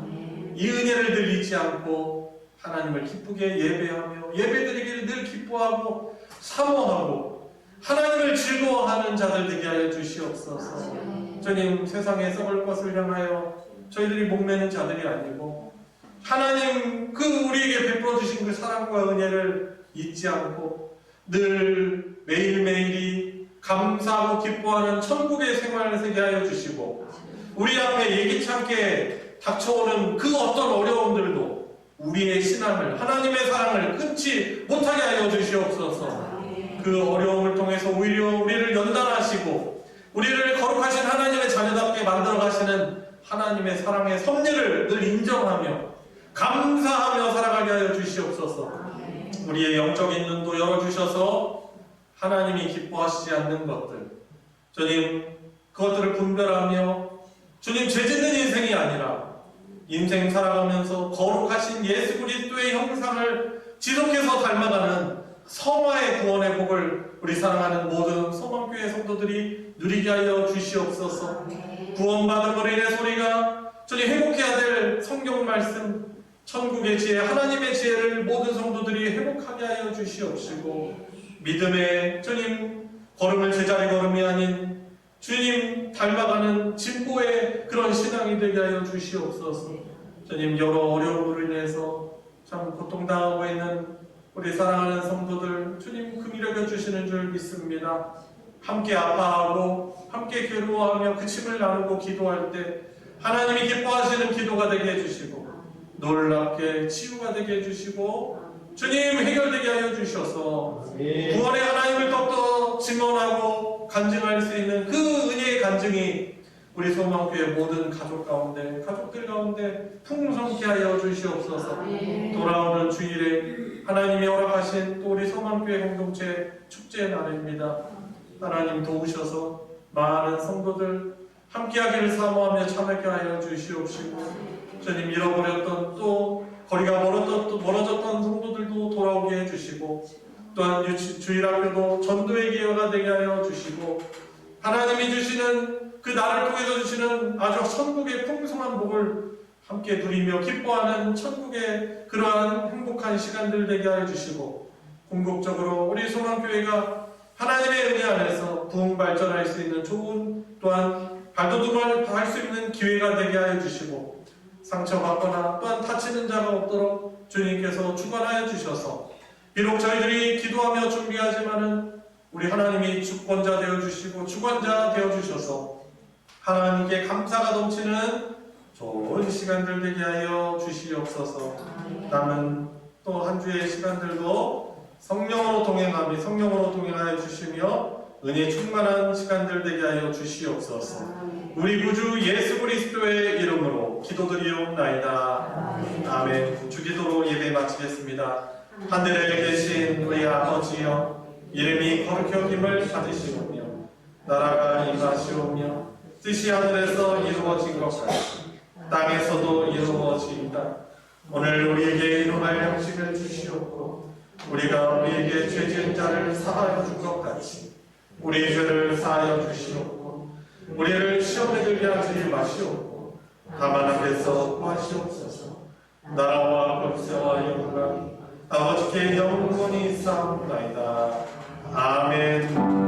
이 은혜를 늘 잊지 않고 하나님을 기쁘게 예배하며 예배드리기를 늘 기뻐하고 사모하고 하나님을 즐거워하는 자들 되게 하여 주시옵소서. 주님 세상에 썩을 것을 향하여 저희들이 목매는 자들이 아니고 하나님 그 우리에게 베풀어 주신 그 사랑과 은혜를 잊지 않고 늘 매일매일이 감사하고 기뻐하는 천국의 생활을 되게 하여 주시고 우리 앞에 예기치 않게 닥쳐오는 그 어떤 어려움들도 우리의 신앙을 하나님의 사랑을 끊지 못하게 하여 주시옵소서. 그 어려움을 통해서 오히려 우리를 연단하시고 우리를 거룩하신 하나님의 자녀답게 만들어 가시는 하나님의 사랑의 섭리를 늘 인정하며 감사하며 살아가게 하여 주시옵소서. 우리의 영적인 눈도 열어주셔서 하나님이 기뻐하시지 않는 것들 주님 그것들을 분별하며 주님 죄짓는 인생이 아니라 인생 살아가면서 거룩하신 예수 그리스도의 형상을 지속해서 닮아가는 성화의 구원의 복을 우리 사랑하는 모든 소망교회 성도들이 누리게 하여 주시옵소서. 구원받은 우리의 소리가 주님 회복해야 될 성경 말씀 천국의 지혜 하나님의 지혜를 모든 성도들이 회복하게 하여 주시옵시고 믿음의 주님 걸음을 제자리 걸음이 아닌 주님 닮아가는 진보의 그런 신앙이 되게 하여 주시옵소서. 주님 여러 어려움으로 인해서 참 고통당하고 있는 우리 사랑하는 성도들 주님 긍휼히 여겨주시는 줄 믿습니다. 함께 아파하고 함께 괴로워하며 그침을 나누고 기도할 때 하나님이 기뻐하시는 기도가 되게 해주시고 놀랍게 치유가 되게 해주시고 주님 해결되게 하여 주셔서 구원의 하나님을 더욱더 증언하고 간증할 수 있는 그 은혜의 간증이 우리 소망교회 모든 가족들 가운데 풍성케 하여 주시옵소서. 돌아오는 주일에 하나님이 허락하신 또 우리 소망교회 공동체 축제의 날입니다. 하나님 도우셔서 많은 성도들 함께하기를 사모하며 참여하게 하여 주시옵시고 주님 잃어버렸던 또 거리가 멀어졌던 성도들도 돌아오게 해주시고 또한 주일학교도 전도의 기회가 되게 하여 주시고 하나님이 주시는 그 나를 통해서 주시는 아주 천국의 풍성한 복을 함께 누리며 기뻐하는 천국의 그러한 행복한 시간들 되게 하여 주시고 궁극적으로 우리 소망교회가 하나님의 은혜 안에서 부흥 발전할 수 있는 좋은 또한 발돋움을 할 수 있는 기회가 되게 하여 주시고 상처받거나 또한 다치는 자가 없도록 주님께서 주관하여 주셔서 비록 저희들이 기도하며 준비하지만은 우리 하나님이 주권자 되어주시고 주관자 되어주셔서 하나님께 감사가 넘치는 좋은 시간들 되게 하여 주시옵소서. 남은 또 한 주의 시간들도 성령으로 동행하여 주시며 은혜 충만한 시간들 되게 하여 주시옵소서. 우리 구주 예수 그리스도의 이름으로 기도드리옵나이다. 아멘. 주기도로 예배 마치겠습니다. 하늘에 계신 우리 아버지여 이름이 거룩히 여김을 받으시오며 나라가 임하시오며 뜻이 하늘에서 이루어진 것 같이 땅에서도 이루어지이다. 오늘 우리에게 일용할 양식을 주시옵고 우리가 우리에게 죄 지은 자를 사하여 준 것 같이 우리 죄를 사하여 주시옵고 우리를 시험에 들게 하지 마시옵고 다만 앞에서 구하시옵소서. 나라와 권세와 영광 아버지께 영원히 있사옵나이다. 아멘.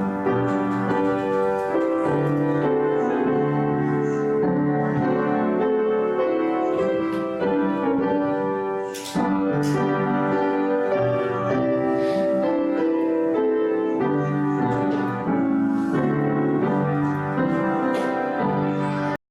Thank you.